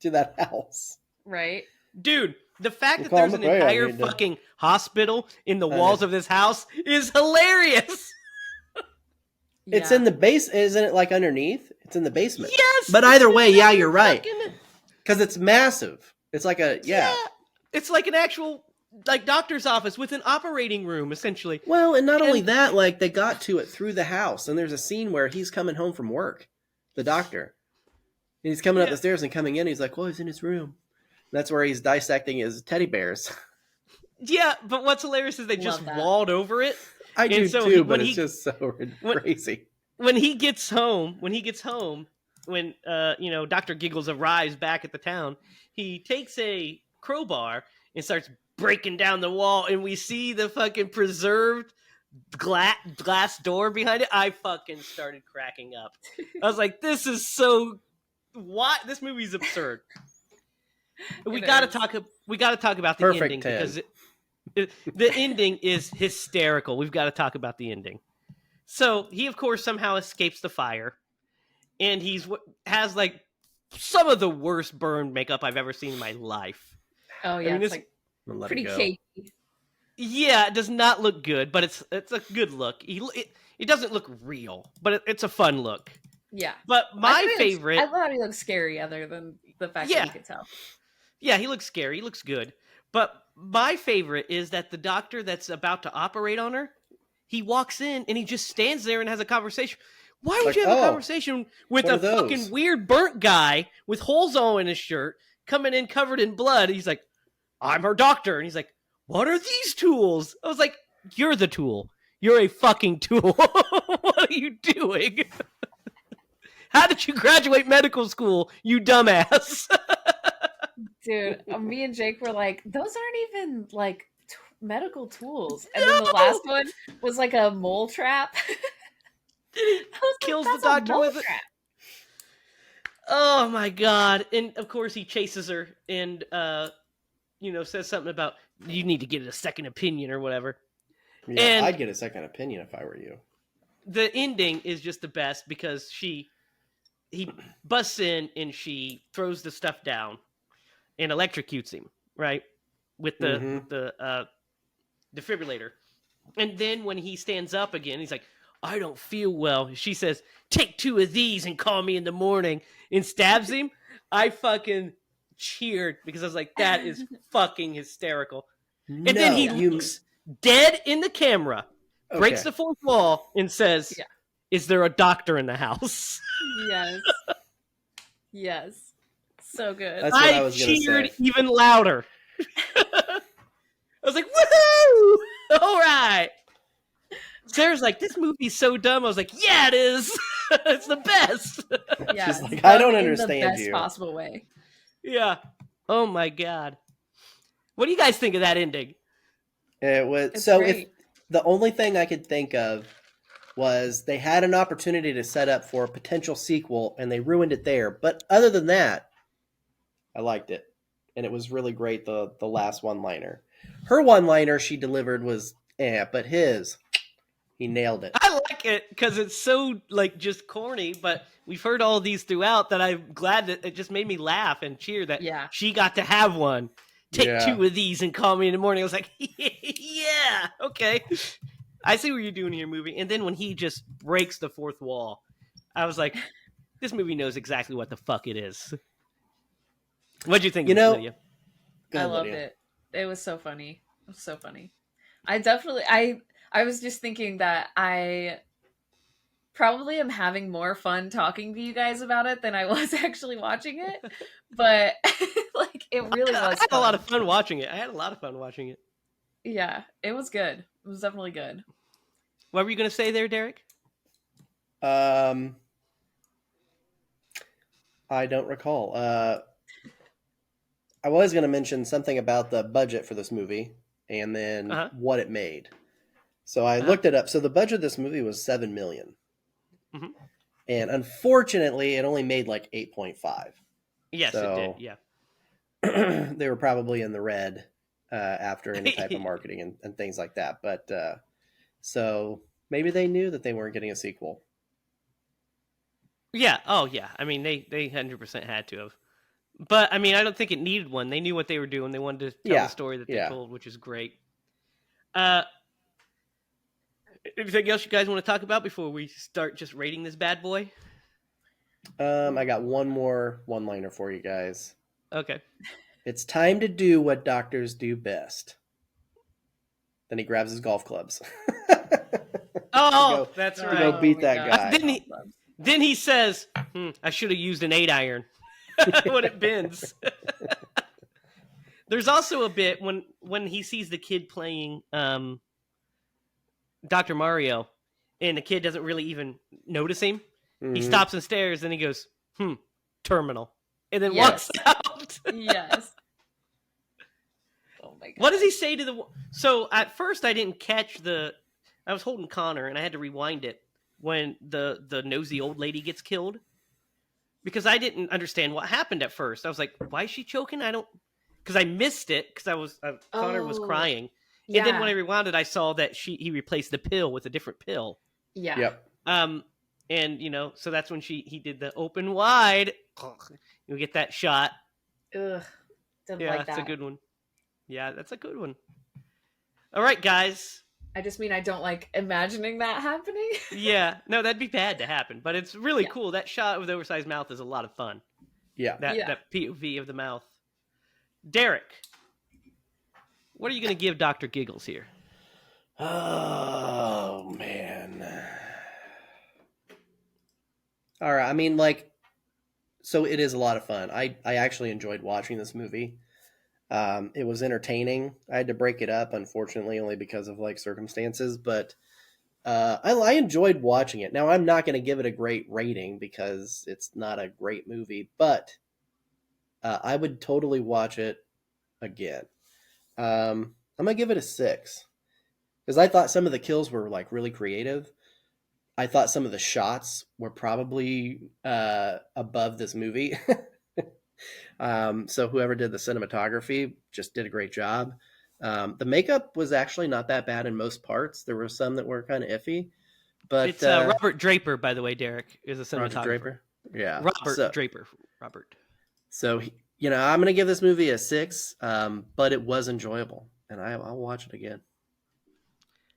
to that house? Right. Dude, the fact Well, that there's an Colin McRae, I entire mean, fucking hospital in the I walls know. of this house is hilarious. It's in the base, isn't it? Like underneath, it's in the basement. Yes. But either way, yeah, you're right. Fucking- Because it's massive. It's like a It's like an actual doctor's office with an operating room, essentially. Well, and not only that, like they got to it through the house, and there's a scene where he's coming home from work, the doctor. And he's coming up the stairs and coming in. He's like, "Well, he's in his room." That's where he's dissecting his teddy bears. Yeah, but what's hilarious is they just Love that. walled over it. I do so too, when but it's just so crazy. When he gets home, Dr. Giggles arrives back at the town, he takes a crowbar and starts breaking down the wall, and we see the fucking preserved glass door behind it. I fucking started cracking up. I was like, this is so what this movie's absurd. We gotta talk about the Perfect ending 10. because the ending is hysterical. We've got to talk about the ending. So he of course somehow escapes the fire, and has like some of the worst burned makeup I've ever seen in my life. Oh yeah, it's like Let pretty it go. cakey. Yeah, it does not look good, but it's a good look. It doesn't look real, but it's a fun look. Yeah. But my favorite... I thought he looked scary other than the fact that you could tell. Yeah, he looks scary. He looks good. But my favorite is that the doctor that's about to operate on her, he walks in and he just stands there and has a conversation. Why would you have a conversation with a fucking weird burnt guy with holes all in his shirt coming in covered in blood? He's like, I'm her doctor. And he's like, what are these tools? I was like, you're the tool. You're a fucking tool. What are you doing? How did you graduate medical school, you dumbass? Dude, me and Jake were like, those aren't even like medical tools. And then the last one was like a mole trap. He kills the doctor with it. Oh my god. And of course he chases her and says something about you need to get a second opinion or whatever. Yeah, and I'd get a second opinion if I were you. The ending is just the best because he busts in and she throws the stuff down and electrocutes him, right? With the defibrillator. And then when he stands up again, he's like, I don't feel well. She says, take 2 of these and call me in the morning, and stabs him. I fucking cheered because I was like, that is fucking hysterical. And then he looks dead in the camera, breaks the fourth wall, and says, is there a doctor in the house? Yes. Yes. So good. That's what I was cheered even louder. I was like, woohoo! All right. Sarah's like, this movie's so dumb. I was like, yeah, it is. It's the best. Yeah, she's like, I don't understand in the best you. possible way. Yeah. Oh my god. What do you guys think of that ending? It was if the only thing I could think of was they had an opportunity to set up for a potential sequel and they ruined it there. But other than that, I liked it. And it was really great, the last one-liner. Her one-liner she delivered was but he nailed it. I like it because it's so like just corny, but we've heard all these throughout that I'm glad that it just made me laugh and cheer that she got to have one. Take 2 of these and call me in the morning. I was like, yeah, okay. I see what you're doing here, movie. And then when he just breaks the fourth wall, I was like, this movie knows exactly what the fuck it is. What'd you think of it, Lydia? I loved it. It was so funny. It was so funny. I was just thinking that I probably am having more fun talking to you guys about it than I was actually watching it. But like it really was. I had a lot of fun watching it. Yeah, it was good. It was definitely good. What were you going to say there, Derek? I don't recall. I was going to mention something about the budget for this movie and then what it made. So I looked it up. So the budget of this movie was $7 million. Mm-hmm. And unfortunately, it only made like 8.5. Yes, it did. Yeah. They were probably in the red after any type of marketing and things like that. But so maybe they knew that they weren't getting a sequel. Yeah. Oh, yeah. I mean, they 100% had to have. But, I mean, I don't think it needed one. They knew what they were doing. They wanted to tell the story that they told, which is great. Anything else you guys want to talk about before we start just rating this bad boy? I got one more one-liner for you guys. Okay. It's time to do what doctors do best. Then he grabs his golf clubs. That's right. To go beat that guy. Then he says, I should have used an 8-iron when it bends. There's also a bit when he sees the kid playing Dr. Mario, and the kid doesn't really even notice him. Mm-hmm. He stops and stares, and he goes, terminal, and then Yes. walks out. Yes. Oh my god. What does he say to the? So at first I didn't catch the. I was holding Connor and I had to rewind it when the nosy old lady gets killed because I didn't understand what happened at first. I was like, why is she choking? I don't because I missed it because Connor was Oh, crying, yeah. and then when I rewound it, I saw that he replaced the pill with a different pill. Yeah. Yep. And so that's when he did the open wide. You get that shot. Ugh. Didn't Yeah, like that's that. a good one. Yeah, that's a good one. All right, guys. I just mean I don't like imagining that happening. Yeah, no, that'd be bad to happen, but it's really Yeah. cool. That shot with the oversized mouth is a lot of fun. Yeah. That POV of the mouth. Derek, what are you going to give Dr. Giggles here? Oh man. All right. I mean, like, so it is a lot of fun. I actually enjoyed watching this movie. It was entertaining. I had to break it up, unfortunately, only because of like circumstances. But I enjoyed watching it. Now I'm not going to give it a great rating because it's not a great movie, but I would totally watch it again. I'm gonna give it a 6 because I thought some of the kills were like really creative. I thought some of the shots were probably above this movie. So whoever did the cinematography just did a great job. The makeup was actually not that bad in most parts. There were some that were kind of iffy, but It's Robert Draper, by the way. Derek is a cinematographer. Roger Draper. Yeah, Robert Draper. Robert. So I'm gonna give this movie a 6, but it was enjoyable, and I'll watch it again.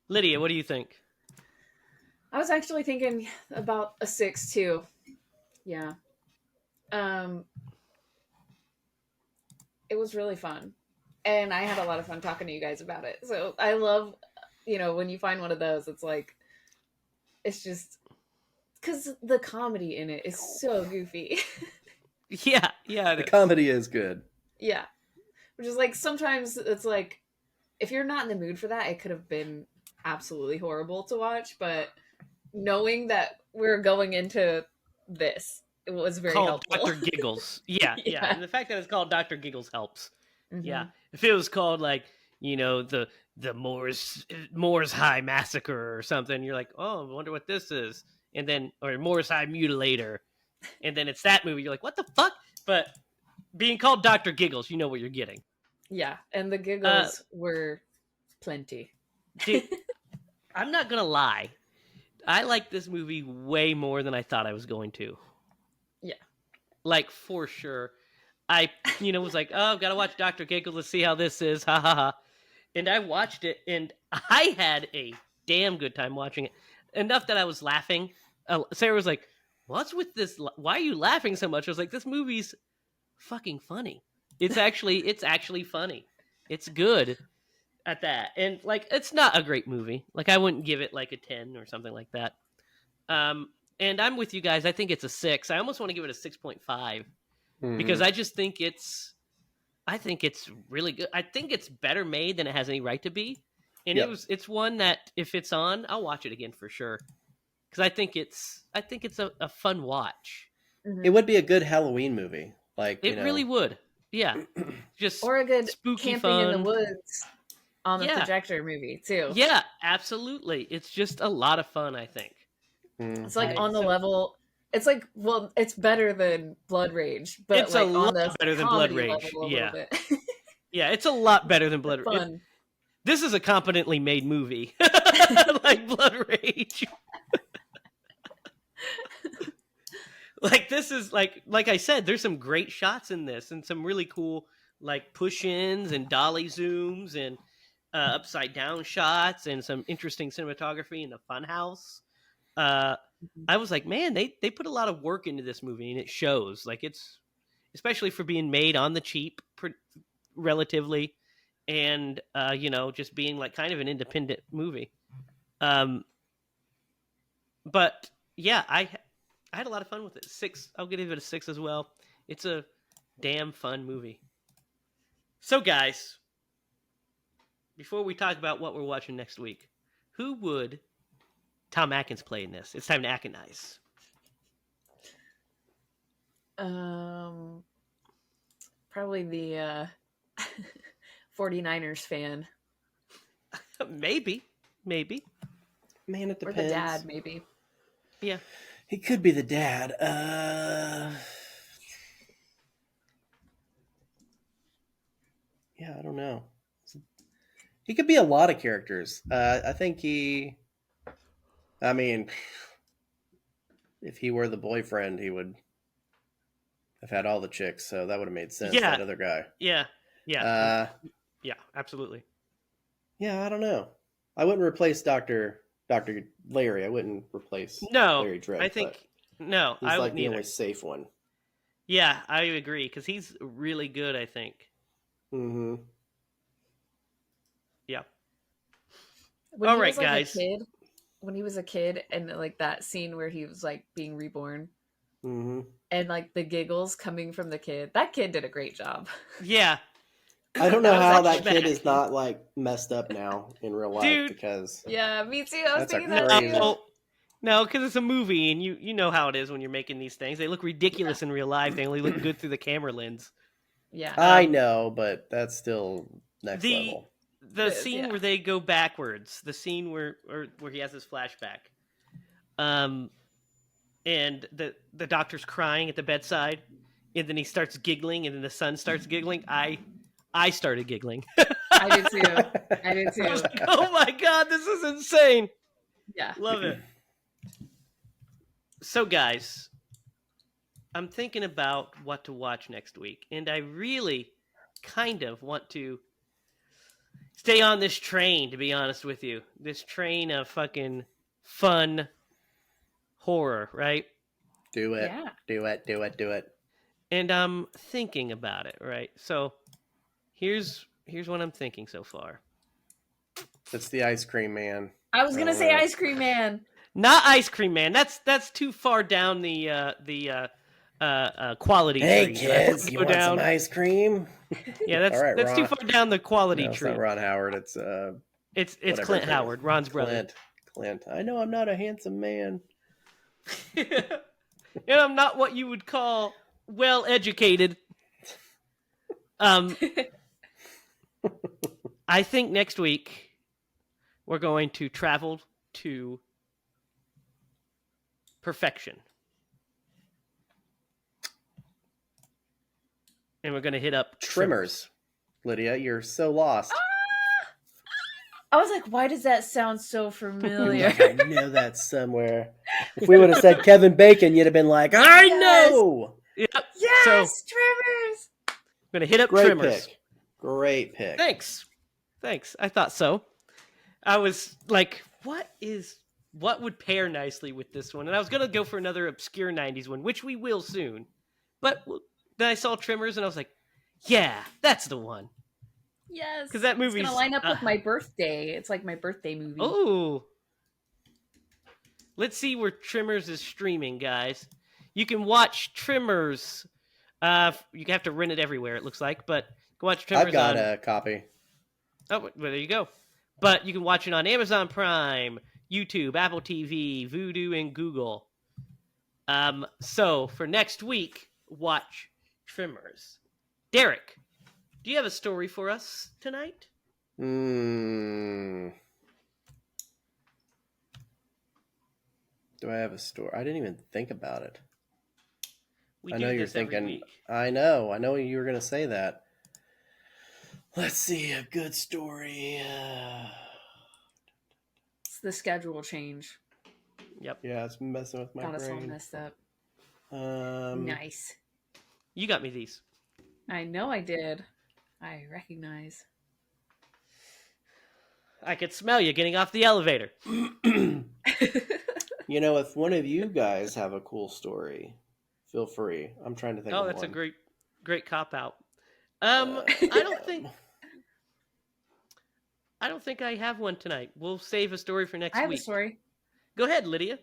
Lydia, what do you think? I was actually thinking about a 6 too. Yeah. It was really fun. And I had a lot of fun talking to you guys about it. So I love, when you find one of those, it's like, it's just, because the comedy in it is so goofy. Yeah. The comedy is good. Yeah. Which is like, sometimes it's like, if you're not in the mood for that, it could have been absolutely horrible to watch. But knowing that we're going into this, it was very called helpful. Dr. Giggles. Yeah. And the fact that it's called Dr. Giggles helps. Mm-hmm. Yeah. If it was called like, the Moors High Massacre or something, you're like, oh, I wonder what this is. And then, or Moors High Mutilator. And then it's that movie. You're like, what the fuck? But being called Dr. Giggles, you know what you're getting. Yeah. And the giggles were plenty. Dude, I'm not going to lie. I like this movie way more than I thought I was going to. Yeah. Like, for sure. I, was like, oh, I've got to watch Dr. Giggles. Let's see how this is. Ha, ha, ha. And I watched it, and I had a damn good time watching it. Enough that I was laughing. Sarah was like, what's with this? Why are you laughing so much? I was like, this movie's fucking funny. It's actually funny. It's good at that. And, like, it's not a great movie. Like, I wouldn't give it, like, a 10 or something like that. And I'm with you guys. I think it's a 6. I almost want to give it a 6.5 because I just think it's really good. I think it's better made than it has any right to be. And it's one that if it's on, I'll watch it again for sure. Because I think it's a fun watch. Mm-hmm. It would be a good Halloween movie. Like it really would. Yeah. Just or a good spooky camping fun. in the woods on the projector movie too. Yeah, absolutely. It's just a lot of fun, I think. It's like on the level. It's like, well, it's better than Blood Rage, but it's like a lot on the better than Blood Rage. Yeah. Yeah, it's a lot better than Blood Rage. This is a competently made movie, like Blood Rage. Like this is like I said, there's some great shots in this, and some really cool like push-ins and dolly zooms and upside down shots, and some interesting cinematography in the funhouse. I was like, man, they put a lot of work into this movie, and it shows. Like it's especially for being made on the cheap, relatively, and just being like kind of an independent movie. But yeah, I had a lot of fun with it. 6, I'll give it a 6 as well. It's a damn fun movie. So guys, before we talk about what we're watching next week, who would Tom Atkins play in this? It's time to Atkinize. Probably the 49ers fan. Maybe. Man, it Or depends. the dad, maybe. Yeah. He could be the dad. Yeah, I don't know. He could be a lot of characters. I think I mean, if he were the boyfriend, he would have had all the chicks, so that would have made sense. Yeah. That other guy. Yeah. Yeah. Yeah, absolutely. Yeah, I don't know. I wouldn't replace Dr. Larry. I wouldn't replace No, Larry Dredd. I think no, he's I like wouldn't the either. only safe one. Yeah, I agree because he's really good. I think. Mm-hmm. Yeah. When All he right, was like guys. a kid, when he was a kid, and like that scene where he was like being reborn, Mm-hmm. and like the giggles coming from the kid, that kid did a great job. Yeah. I don't know That was how like that kid smack. is not like messed up now in real life, Dude. because Yeah, me too. I was That's a thinking that crazy- too. No, because it's a movie, and you know how it is when you're making these things. They look ridiculous in real life. They only look good through the camera lens. Yeah. I know, but that's still next the- level. The It is, scene yeah. where they go backwards, the scene where he has his flashback, and the doctor's crying at the bedside, and then he starts giggling, and then the son starts giggling. I started giggling. I did too. I did I was too. like, oh my god, this is insane. Yeah. Love it. So, guys, I'm thinking about what to watch next week, and I really kind of want to stay on this train, to be honest with you. This train of fucking fun horror, right? Do it. Yeah. Do it. And I'm thinking about it, right? So, here's what I'm thinking so far. It's the Ice Cream Man. I was gonna Oh, say right. Ice Cream Man. Not Ice Cream Man. That's too far down the quality Hey tree. kids, you Go want down. some ice cream? Yeah, that's All right, that's too Ron. far down the quality No, it's tree. not Ron Howard. It's It's whatever Clint his name is. Howard, Ron's brother. Clint. I know I'm not a handsome man. And I'm not what you would call well educated. I think next week we're going to travel to perfection. And we're going to hit up Trimmers. Lydia, you're so lost. I was like, why does that sound so You're familiar? like, I know that somewhere. If we would have said Kevin Bacon, you'd have been like, I Yes. know. Yep. Yes, So Trimmers. I'm going to hit up Great Trimmers. pick. Great pick. Thanks. I thought so. I was like, what would pair nicely with this one? And I was going to go for another obscure 90s one, which we will soon. But then I saw Trimmers and I was like, yeah, that's the one. Yes, 'Cause that it's movie's, gonna line up with my birthday. It's like my birthday movie. Oh. Let's see where Trimmers is streaming, guys. You can watch Trimmers. You have to rent it everywhere, it looks like. But you can watch Trimmers I've got on... a copy. Oh, well, there you go. But you can watch it on Amazon Prime, YouTube, Apple TV, Vudu, and Google. So for next week, watch Trimmers. Derek, do you have a story for us tonight? Do I have a story? I didn't even think about it. We I do know you're this every thinking. week. I know you were going to say that. Let's see, a good story. It's the schedule change. Yep. Yeah, it's messing with my Got us all brain. messed up. Nice. You got me these. I know I did. I recognize. I could smell you getting off the elevator. You know, if one of you guys have a cool story, feel free. I'm trying to think. Oh, of that's one. a great cop out. I don't think I have one tonight. We'll save a story for next I have week. a story. Go ahead, Lydia.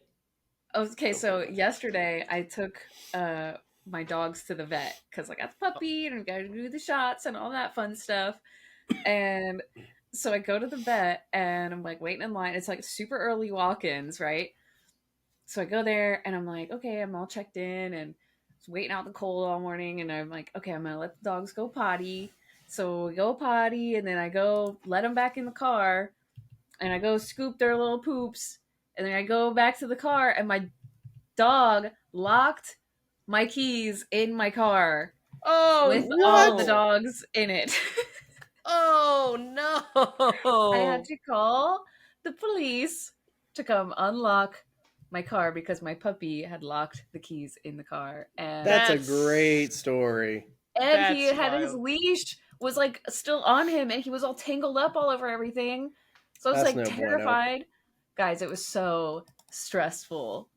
Okay, so yesterday I took my dogs to the vet because I got the puppy and we got to do the shots and all that fun stuff. And so I go to the vet and I'm like waiting in line. It's like super early walk-ins, right? So I go there and I'm like, okay, I'm all checked in and was waiting out the cold all morning, and I'm like, okay, I'm gonna let the dogs go potty. So we go potty, and then I go let them back in the car, and I go scoop their little poops, and then I go back to the car, and my dog locked my keys in my car Oh with no! all the dogs in it. Oh I no! had to call the police to come unlock my car because my puppy had locked the keys in the car, That's a That's great story. and he that's had his wild. leash was like still on him, and he was all tangled up all over everything. So I was That's like no bueno. terrified. Guys, it was so stressful.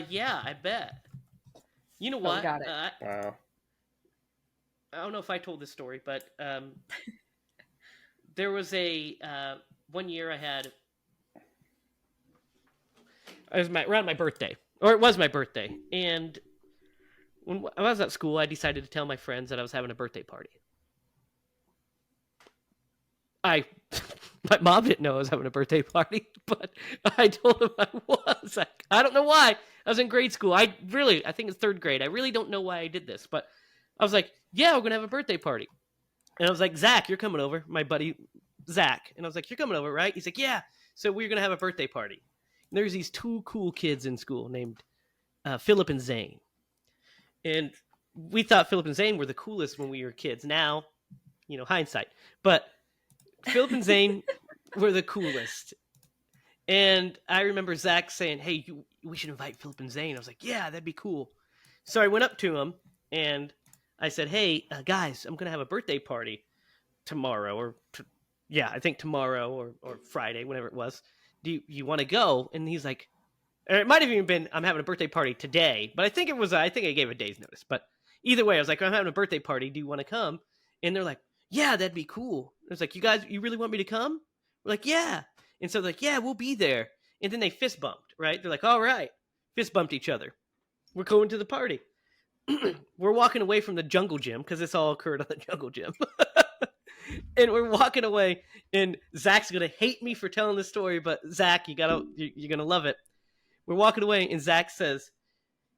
Yeah, I bet. You know But we what? got it. Wow. I don't know if I told this story, but there was a one year it was around my birthday, or it was my birthday, and when I was at school, I decided to tell my friends that I was having a birthday party. I My mom didn't know I was having a birthday party, but I told them I was. I don't know why. I was in grade school. I think it's third grade. I really don't know why I did this, but I was like, yeah, we're going to have a birthday party. And I was like, Zach, you're coming over. My buddy, Zach. And I was like, you're coming over, right? He's like, yeah. So we're going to have a birthday party. And there's these two cool kids in school named Philip and Zane. And we thought Philip and Zane were the coolest when we were kids. Now, hindsight. But Philip and Zane were the coolest. And I remember Zach saying, hey, we should invite Philip and Zane. I was like, yeah, that'd be cool. So I went up to him and I said, hey, guys, I'm going to have a birthday party tomorrow. I think tomorrow or Friday, whenever it was. Do you want to go? And he's like, or it might have even been, I'm having a birthday party today. But I think I gave a day's notice. But either way, I was like, I'm having a birthday party. Do you want to come? And they're like, yeah, that'd be cool. I was like, you guys, you really want me to come? We're like, yeah. And so they're like, yeah, we'll be there. And then they fist bumped, right? They're like, all right. Fist bumped each other. We're going to the party. We're walking away from the jungle gym because this all occurred on the jungle gym. And we're walking away, and Zach's going to hate me for telling this story, but Zach, you're going to love it. We're walking away, and Zach says,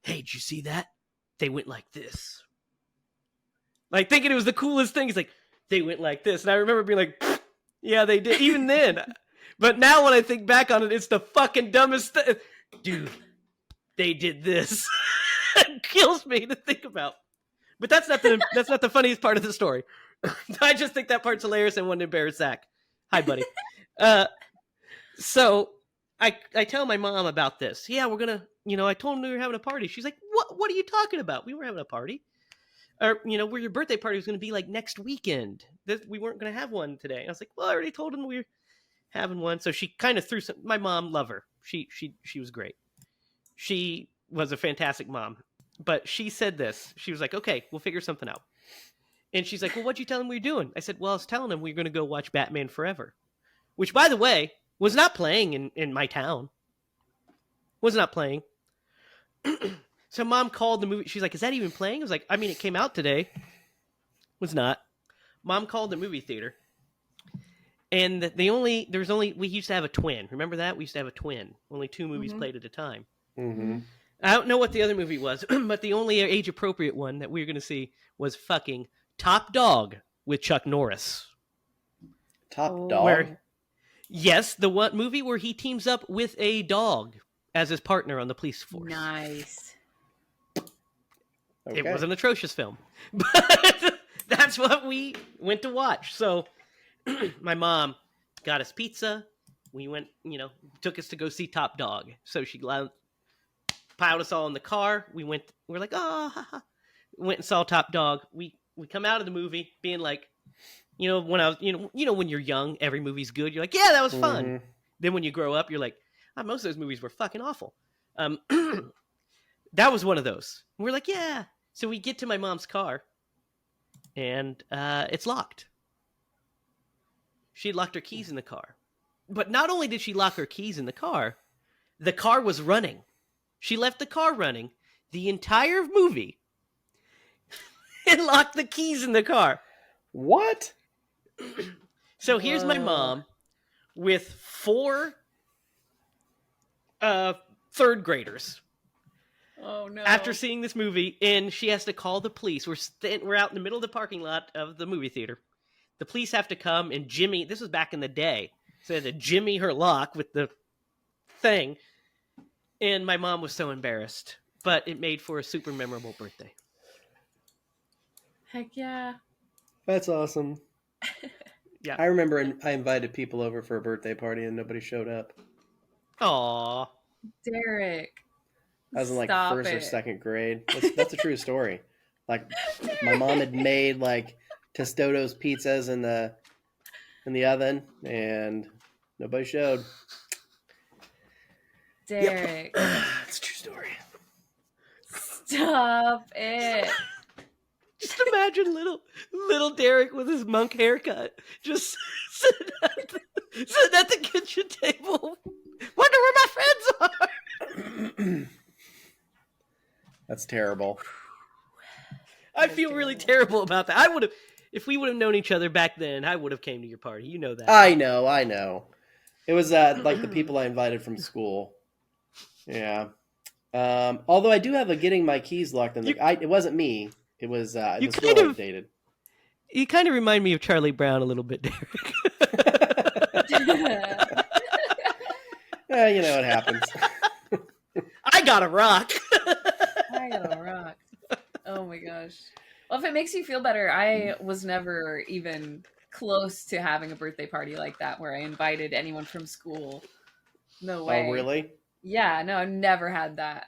hey, did you see that? They went like this. Like, thinking it was the coolest thing. He's like, they went like this. And I remember being like, yeah, they did. Even then. But now when I think back on it, it's the fucking dumbest thing. Dude, they did this. It kills me to think about. But that's not the funniest part of the story. I just think that part's hilarious and wanted to embarrass Zach. Hi, buddy. So I tell my mom about this. Yeah, we're going to, I told them we were having a party. She's like, what are you talking about? We were having a party. Or, where your birthday party was going to be like next weekend. We weren't going to have one today. And I was like, well, I already told them we were having one. So she kind of threw some, my mom, love her. She was great. She was a fantastic mom. But she said this. She was like, okay, we'll figure something out. And she's like, well, what'd you tell them we were doing? I said, well, I was telling them we were going to go watch Batman Forever. Which, by the way, was not playing in my town. Was not playing. So mom called the movie. She's like, is that even playing? I was like, I mean, it came out today. Was not. Mom called the movie theater. And we used to have a twin. Remember that? We used to have a twin. Only two movies played at a time. Mm-hmm. I don't know what the other movie was, but the only age-appropriate one that we were going to see was fucking Top Dog with Chuck Norris. Top Dog? Yes, the one movie where he teams up with a dog as his partner on the police force. Nice. Okay. It was an atrocious film, but that's what we went to watch. So my mom got us pizza. We went, took us to go see Top Dog. So she piled us all in the car. We're like, oh, ha, ha. Went and saw Top Dog. We come out of the movie being like, when I was, when you're young, every movie's good. You're like, yeah, that was fun. Mm-hmm. Then when you grow up, you're like, most of those movies were fucking awful. That was one of those. We're like, yeah. So we get to my mom's car, and it's locked. She locked her keys in the car. But not only did she lock her keys in the car was running. She left the car running the entire movie and locked the keys in the car. What? So here's my mom with 4 third graders. Oh no. After seeing this movie, and she has to call the police. We're out in the middle of the parking lot of the movie theater. The police have to come, and Jimmy, this was back in the day, so they had to jimmy her lock with the thing. And my mom was so embarrassed, but it made for a super memorable birthday. Heck yeah. That's awesome. Yeah. I remember I invited people over for a birthday party and nobody showed up. Aww. Derek. I was in like Stop first or it. second grade. That's a true story. Like my mom had made like Testoto's pizzas in the oven and nobody showed. Derek. It's a true story. Stop it. Just imagine little Derek with his monk haircut, just sitting at the kitchen table. Wonder where my friends are. That's terrible. I feel really terrible about that. I would have, if we would have known each other back then, I would have came to your party. You know that. I know. It was like the people I invited from school. Yeah. Although I do have a getting my keys locked in the. It wasn't me. It was You this girl kind I of- dated. You kind of remind me of Charlie Brown a little bit, Derek. Yeah, you know what happens. I got a rock. I gotta rock. Oh my gosh. Well, if it makes you feel better, I was never even close to having a birthday party like that where I invited anyone from school. No way. Oh, really? Yeah, no, I've never had that.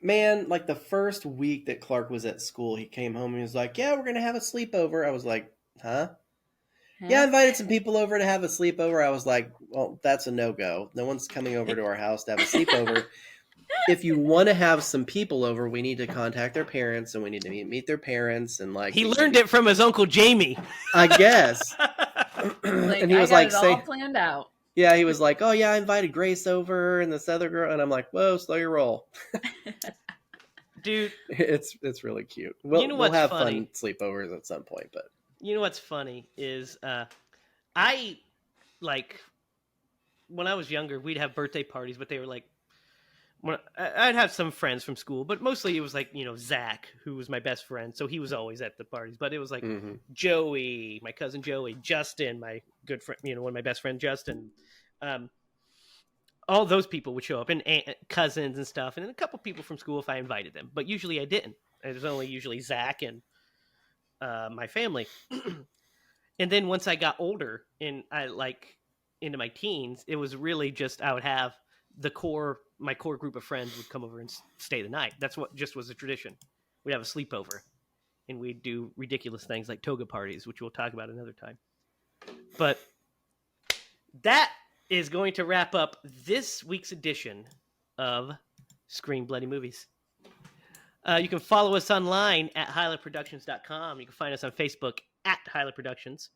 Man, like the first week that Clark was at school, he came home and he was like, "Yeah, we're gonna have a sleepover." I was like, "Huh?" Yeah, I invited some people over to have a sleepover. I was like, "Well, that's a no-go. No one's coming over to our house to have a sleepover. If you want to have some people over, we need to contact their parents and we need to meet their parents and like." He learned it from his Uncle Jamie. I guess. Like, And he was I like, got it all planned out. Yeah, he was like, "Oh yeah, I invited Grace over and this other girl," and I'm like, "Whoa, slow your roll." Dude, It's really cute. We'll what's have funny? fun sleepovers at some point, but You know what's funny is I, like, when I was younger, we'd have birthday parties, but they were like, I'd have some friends from school, but mostly it was like, Zach, who was my best friend. So he was always at the parties, but it was like Joey, my cousin Joey, Justin, my good friend, one of my best friends, Justin. All those people would show up, and cousins and stuff, and then a couple people from school if I invited them, but usually I didn't. It was only usually Zach and my family. And then once I got older and I into my teens, it was really just I would have my core group of friends would come over and stay the night. That's what just was a tradition. We'd have a sleepover and we'd do ridiculous things like toga parties, which we'll talk about another time. But that is going to wrap up this week's edition of Scream Bloody Movies. You can follow us online at HiLaProductions.com. You can find us on Facebook at HiLa Productions.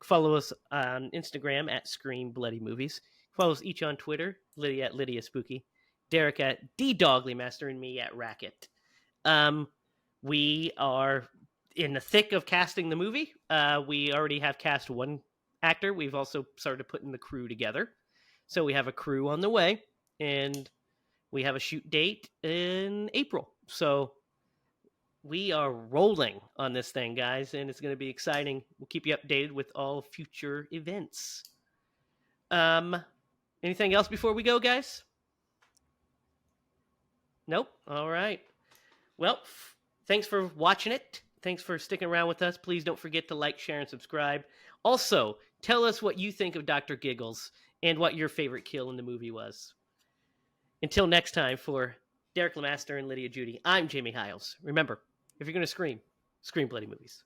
Follow us on Instagram at Scream Bloody Movies. Follow us each on Twitter, Lydia at Lydia Spooky, Derek at DDogleymaster, and me at Racket. We are in the thick of casting the movie. We already have cast one actor. We've also started putting the crew together. So we have a crew on the way, and we have a shoot date in April. So we are rolling on this thing, guys, and it's going to be exciting. We'll keep you updated with all future events. Anything else before we go, guys? Nope. All right. Well, thanks for watching it. Thanks for sticking around with us. Please don't forget to like, share, and subscribe. Also, tell us what you think of Dr. Giggles and what your favorite kill in the movie was. Until next time, for Derek Lemaster and Lydia Judy, I'm Jamie Hiles. Remember, if you're going to scream bloody movies.